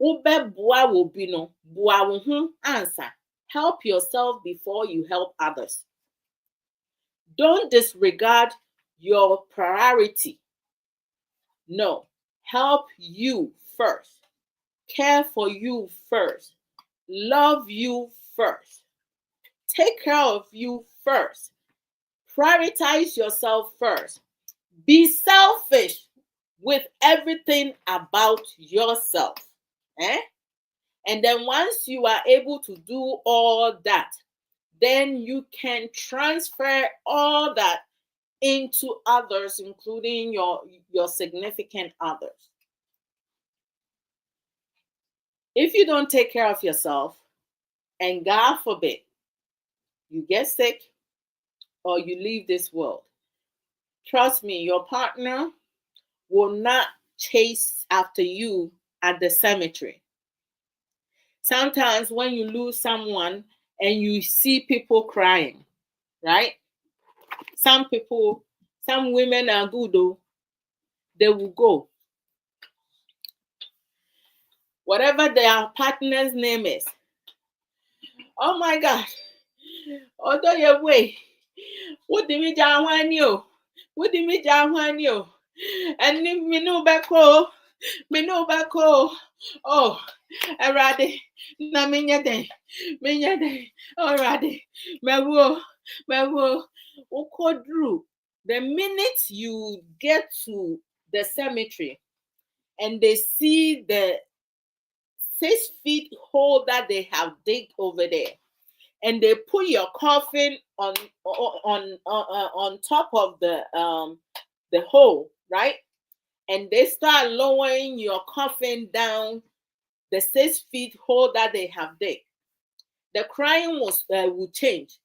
ube bua will be no bua wo answer. Help yourself before you help others. Don't disregard your priority. No, help you first. Care for you first. Love you first. Take care of you first. Prioritize yourself first. Be selfish with everything about yourself. And then once you are able to do all that, then you can transfer all that into others, including your significant others. If you don't take care of yourself, and God forbid, you get sick or you leave this world, trust me, your partner will not chase after you at the cemetery. Sometimes when you lose someone and you see people crying, right? Some women are good though. They will go. Whatever their partner's name is. Oh my God. Odo ye way. What do me jahwan you? What do me jahwan you? And me no back oh, Erade, na minya den, already, mewo, ukodru. The minute you get to the cemetery and they see the 6 feet hole that they have digged over there, and they put your coffin on top of the hole, right? And they start lowering your coffin down the 6 feet hole that they have there. The crying will change.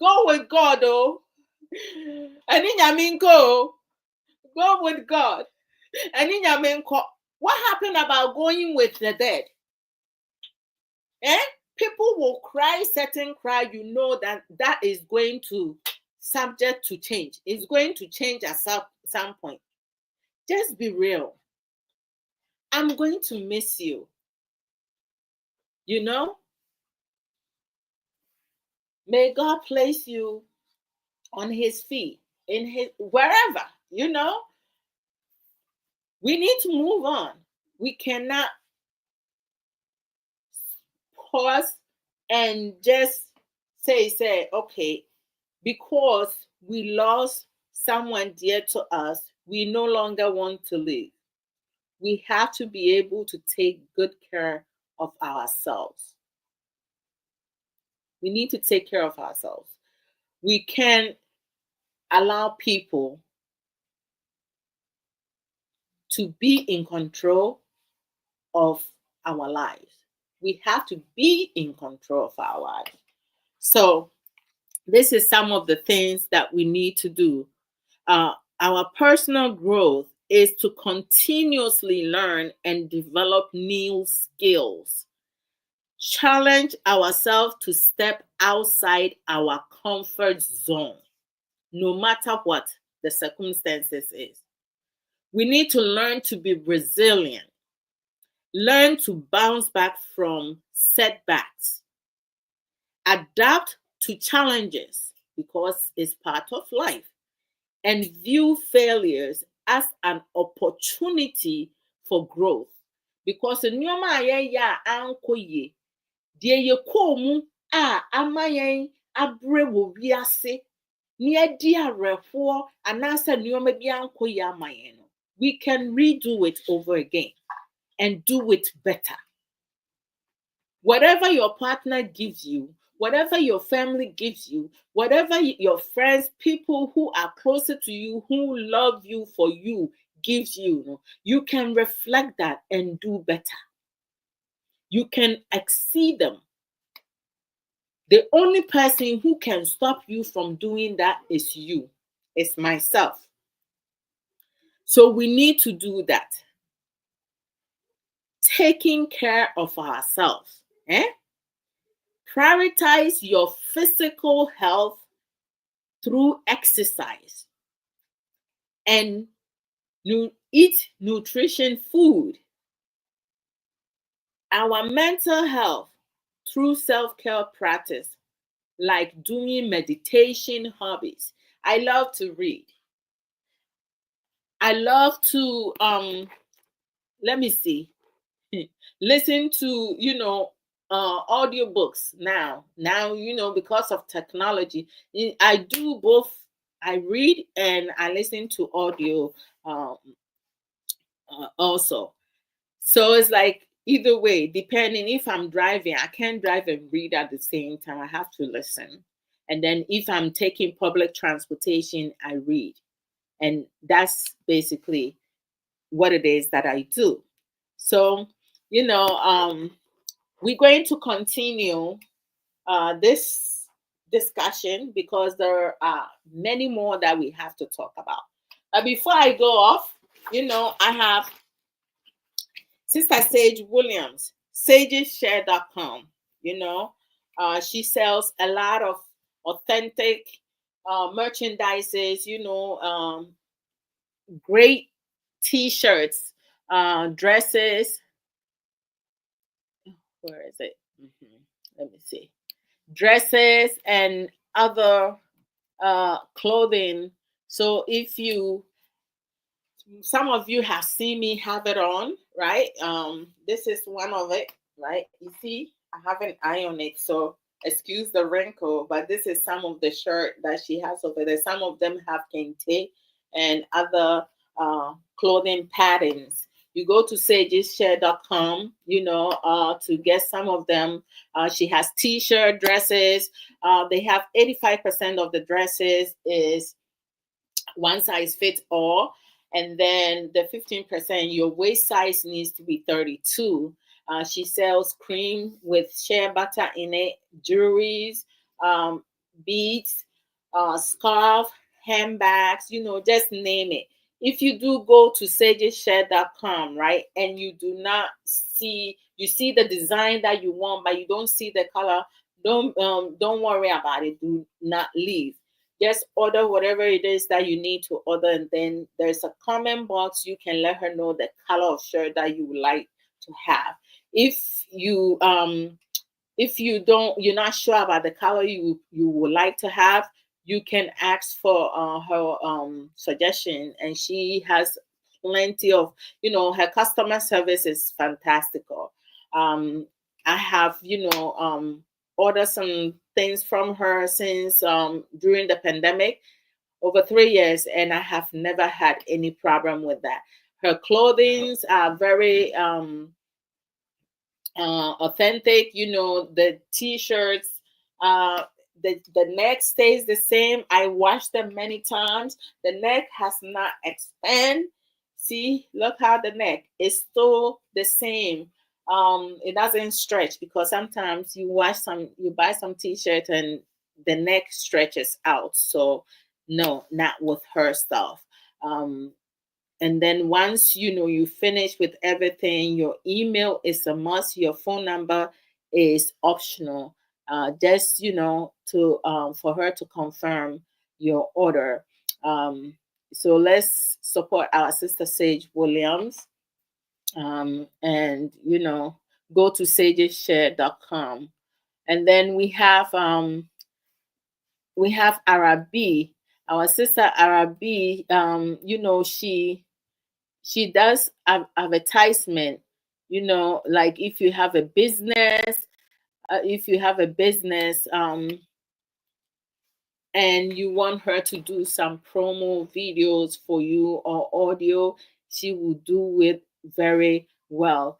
Go with God, oh. And in Yamin go with God. And in Yamin, what happened about going with the dead? People will cry certain cry. You know that is going to subject to change. It's going to change at some point. Just be real. I'm going to miss you. You know? May God place you on his feet, in his wherever, you know? We need to move on. We cannot pause and just say, okay, because we lost someone dear to us, we no longer want to live. We have to be able to take good care of ourselves. We need to take care of ourselves. We can't allow people to be in control of our lives. We have to be in control of our lives. So this is some of the things that we need to do. Our personal growth is to continuously learn and develop new skills. Challenge ourselves to step outside our comfort zone, no matter what the circumstances is. We need to learn to be resilient. Learn to bounce back from setbacks. Adapt to challenges because it's part of life. And view failures as an opportunity for growth. Because nneɛma a yɛyɛ a ankɔ yie, deɛ yɛkɔɔ mu a ama yɛn abrɛ wɔ wiase, na yɛdi awerɛhoɔ anaasɛ nneɛma bi ankɔ yie ama yɛn no, we can redo it over again and do it better. Whatever your partner gives you, whatever your family gives you, whatever your friends, people who are closer to you, who love you for you, gives you, you can reflect that and do better. You can exceed them. The only person who can stop you from doing that is you. It's myself. So we need to do that. Taking care of ourselves. Prioritize your physical health through exercise and eat nutrition food. Our mental health through self-care practice like doing meditation hobbies. I love to read. I love to let me see. Listen to, audiobooks now. Now, because of technology, I do both. I read and I listen to audio also. So it's like either way, depending if I'm driving, I can't drive and read at the same time. I have to listen. And then if I'm taking public transportation, I read. And that's basically what it is that I do. So, we're going to continue this discussion because there are many more that we have to talk about. But before I go off, I have Sister Sage Williams, sageshare.com. She sells a lot of authentic merchandises, great t-shirts, dresses. Where is it? Let me see. Dresses and other clothing. So if some of you have seen me have it on, right? This is one of it, right? You see, I have an eye on it, so excuse the wrinkle, but this is some of the shirt that she has over there. Some of them have kente and other clothing patterns. You go to sageshare.com, to get some of them. She has t-shirt, dresses. They have 85% of the dresses is one size fits all. And then the 15%, your waist size needs to be 32. She sells cream with shea butter in it, jewelries, beads, scarf, handbags, just name it. If you do go to sageshare.com, right, and you do not you see the design that you want, but you don't see the color, don't worry about it. Do not leave. Just order whatever it is that you need to order, and then there's a comment box. You can let her know the color of shirt that you would like to have. If you're not sure about the color you would like to have, you can ask for her suggestion, and she has plenty of, her customer service is fantastical. I have ordered some things from her since during the pandemic over 3 years, and I have never had any problem with that. Her clothings are very authentic. The t-shirts, the neck stays the same. I washed them many times. The neck has not expanded. See, look how the neck is still the same. It doesn't stretch, because sometimes you buy some t-shirt and the neck stretches out. So no, not with her stuff. And then once you finish with everything, your email is a must. Your phone number is optional. Just to for her to confirm your order. So let's support our sister Sage Williams. And go to sageshare.com. And then we have Arabi, our sister Arabi. She does advertisement, like if you have a business, and you want her to do some promo videos for you or audio, she will do it very well.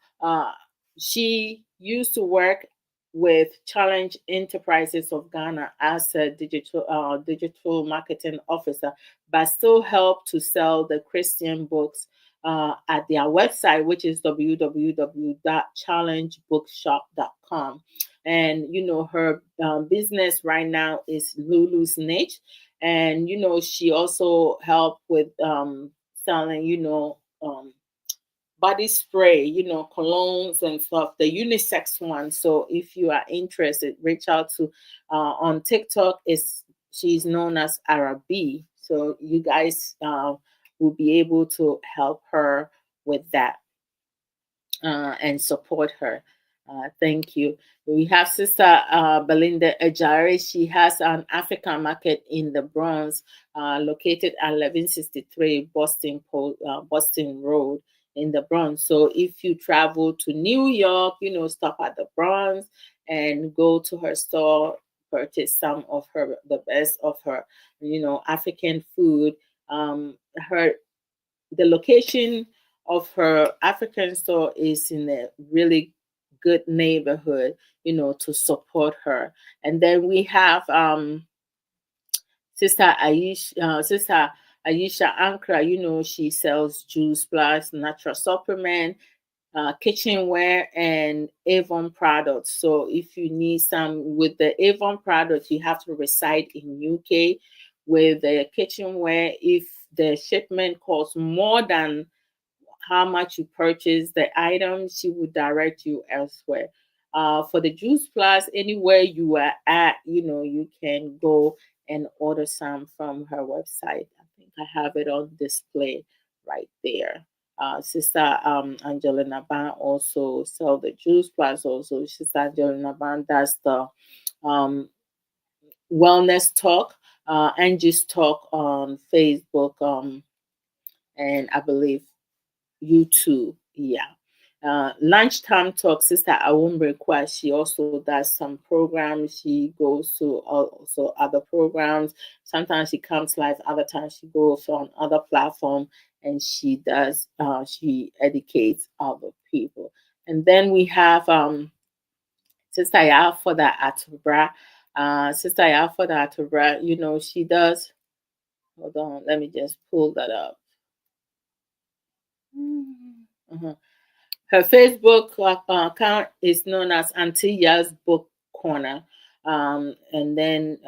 She used to work with Challenge Enterprises of Ghana as a digital marketing officer, but still help to sell the Christian books at their website, which is www.challengebookshop.com. And her business right now is Lulu's Niche, and she also helped with selling body spray, colognes and stuff, the unisex one. So if you are interested, reach out to on TikTok. Is She's known as Arabi. So you guys will be able to help her with that and support her. Thank you. We have Sister Belinda Ejari. She has an African market in the Bronx, located at 1163 Boston Road in the Bronx. So if you travel to New York, stop at the Bronx and go to her store, purchase some of the best of her, African food. Her The location of her African store is in a really good neighborhood, to support her. And then we have Sister Aisha Ankra. She sells juice plus natural supplement, kitchenware, and Avon products. So if you need some with the Avon products, you have to reside in UK. With the kitchenware, if the shipment costs more than how much you purchase the item, she will direct you elsewhere. For the Juice Plus, anywhere you are at, you can go and order some from her website. I think I have it on display right there. Sister Angelina Ban also sell the Juice Plus. Also, Sister Angelina Ban does the um, wellness talk, Angie's talk on Facebook, and I believe YouTube. Yeah. Lunchtime talk, Sister Awumbre request. She also does some programs. She goes to also other programs. Sometimes she comes live, other times she goes on other platform, and she educates other people. And then we have Sister Yafoda Atubra. Sister Yafoda Atubra, she does. Hold on, let me just pull that up. Mhm. Her Facebook account is known as Auntie Ya's Book Corner. And then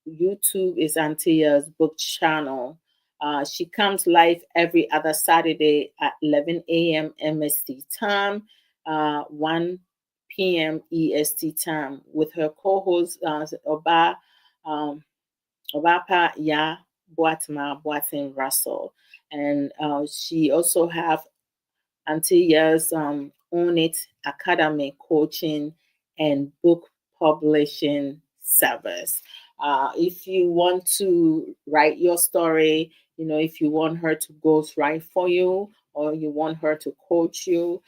YouTube is Auntie Ya's Book Channel. She comes live every other Saturday at 11 a.m. MST time, 1 p.m. EST time, with her co-host um, Obapa Ya Boatma Boatin Russell. And she also have Antilla's Own It Academy coaching and book publishing service. If you want to write your story, if you want her to ghostwrite for you or you want her to coach you,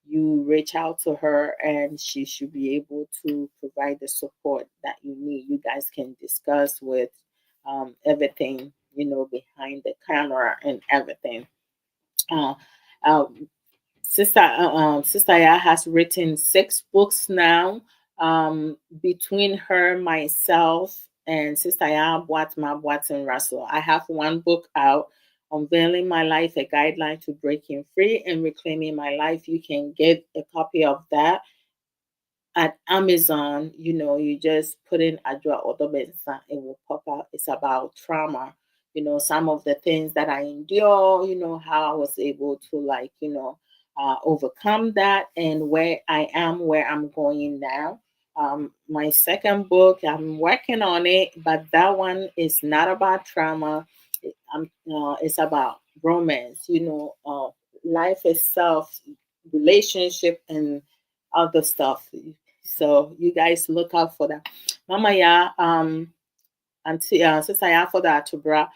you reach out to her and she should be able to provide the support that you need. You guys can discuss with everything, behind the camera and everything. Uh, uh, Sister Ya has written 6 books now. Between her, myself, and Sister Ya Boatma Russell, I have one book out, Unveiling My Life, a guideline to breaking free and reclaiming my life. You can get a copy of that at Amazon. You just put in Adwoa Odo, it will pop out. It's about trauma. Some of the things that I endure. How I was able to overcome that, and where I'm going now. My second book, I'm working on it, but that one is not about trauma. It's about romance. Life itself, relationship, and other stuff. So you guys look out for that. Mama Ya, Sister Ya for that to bra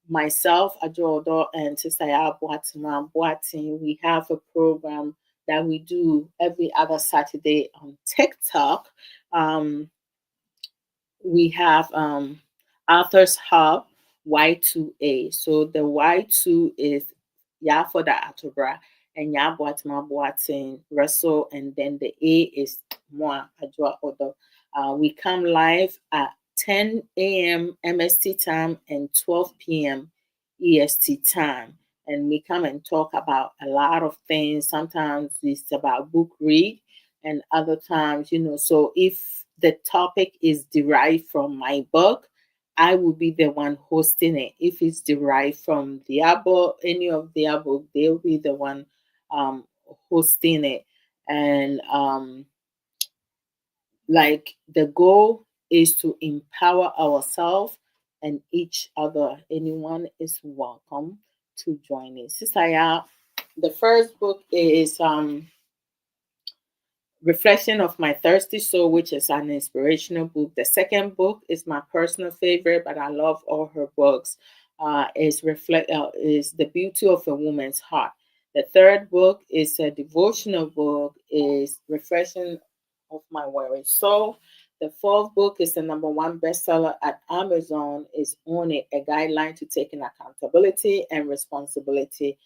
myself, Adwoa Odo, and Sister Ya Boatin, we have a program that we do every other Saturday on TikTok. Um, we have Authors Hub Y2A. So the Y2 is Ya for the Atobra and Ya Boatma Boatin Russell, and then the A is Moi Adwoa Odo. We come live at 10 a.m. MST time and 12 p.m. EST time. And we come and talk about a lot of things. Sometimes it's about book read, and other times, so if the topic is derived from my book, I will be the one hosting it. If it's derived from the other, any of the other book, they'll be the one um, hosting it. And like the goal is to empower ourselves and each other. Anyone is welcome to join us. Sister, the first book is Reflection of My Thirsty Soul, which is an inspirational book. The second book is my personal favorite, but I love all her books. Is The Beauty of a Woman's Heart. The third book is a devotional book, is Reflection of My Weary Soul. The fourth book is the number one bestseller at Amazon, is On It, a guideline to taking accountability and responsibility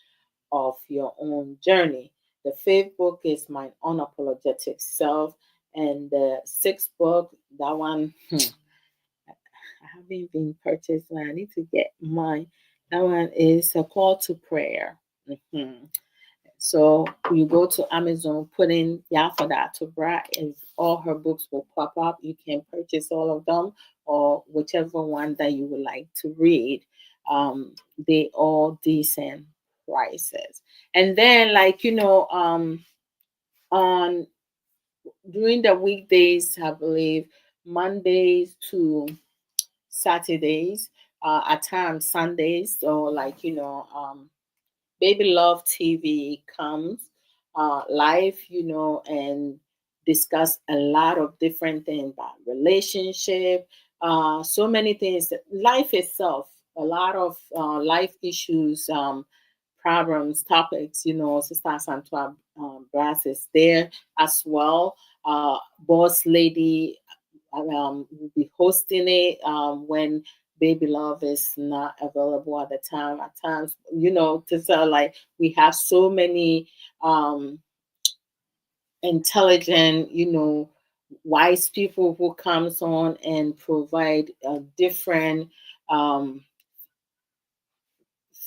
of your own journey. The fifth book is My Unapologetic Self. And the sixth book, that one, I haven't been purchased, and I need to get mine. That one is A Call to Prayer. Mhm. So you go to Amazon, put in Yafoda Tobra, and all her books will pop up. You can purchase all of them or whichever one that you would like to read. They all decent prices. And then, like, on during the weekdays, I believe Mondays to Saturdays, at times Sundays, so like, Baby Love TV comes live, and discuss a lot of different things about relationship, so many things, life itself, a lot of life issues, problems, topics. Sister Santua Brass is there as well. Boss Lady will be hosting it when Baby Love is not available at the time. At times, to tell, like, we have so many intelligent, wise people who comes on and provide different um,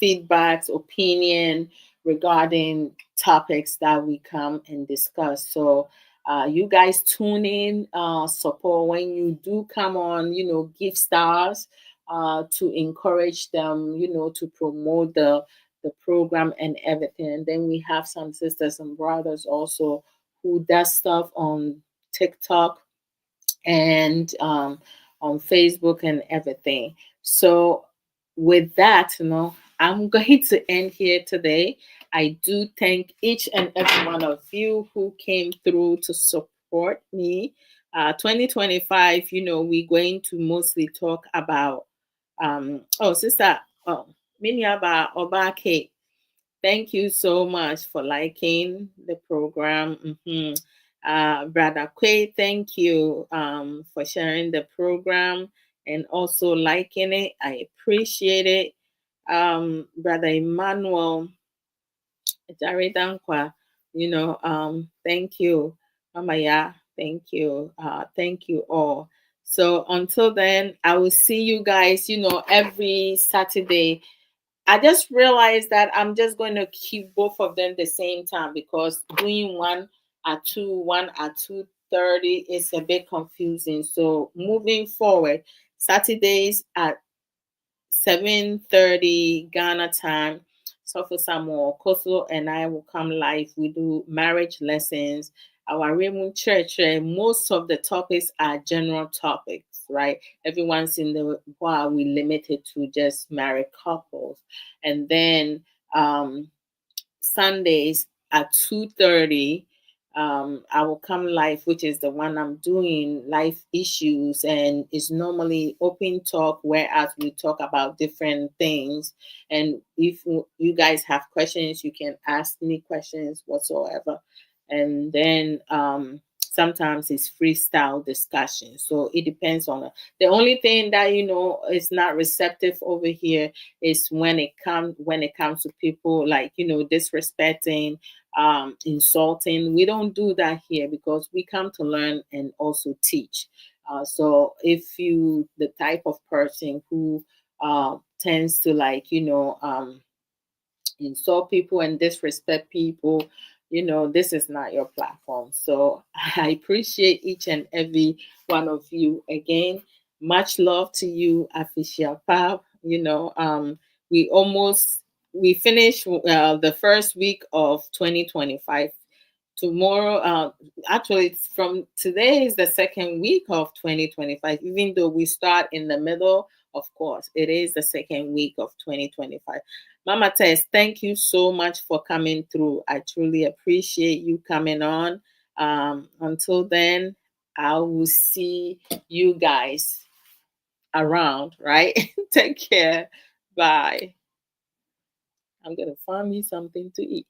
feedbacks, opinion regarding topics that we come and discuss. So you guys tune in, support when you do come on, give stars to encourage them, to promote the program and everything. And then we have some sisters and brothers also who does stuff on TikTok and on Facebook and everything. So, with that, I'm going to end here today. I do thank each and every one of you who came through to support me. 2025, we're going to mostly talk about, sister, Minyaba Obake. Thank you so much for liking the program. Brother Quay, thank you for sharing the program and also liking it. I appreciate it. Brother Emmanuel Jaridankwa, thank you. Mama, yeah, thank you. Thank you all. So until then, I will see you guys, every Saturday. I just realized that I'm just going to keep both of them the same time, because doing one at 2, one at 2:30 is a bit confusing. So moving forward, Saturdays at 7:30 Ghana time, Sofo Samuel Koso and I will come live. We do marriage lessons. Our Raymond Church, most of the topics are general topics, right? Everyone's in the while we limited to just married couples. And then Sundays at 2:30, I will come live, which is the one I'm doing, life issues, and it's normally open talk, whereas we talk about different things. And if you guys have questions, you can ask me questions whatsoever. And then sometimes it's freestyle discussion. So it depends on the only thing that is not receptive over here is when it comes to people, like, disrespecting, insulting. We don't do that here because we come to learn and also teach. So if you the type of person who tends to, like, insult people and disrespect people, this is not your platform. So I appreciate each and every one of you again. Much love to you, Official Pap. We almost we finish the first week of 2025. Tomorrow, actually, it's from today is the second week of 2025. Even though we start in the middle, of course, it is the second week of 2025. Mama Tess, thank you so much for coming through. I truly appreciate you coming on. Until then, I will see you guys around, right? Take care. Bye. I'm going to find me something to eat.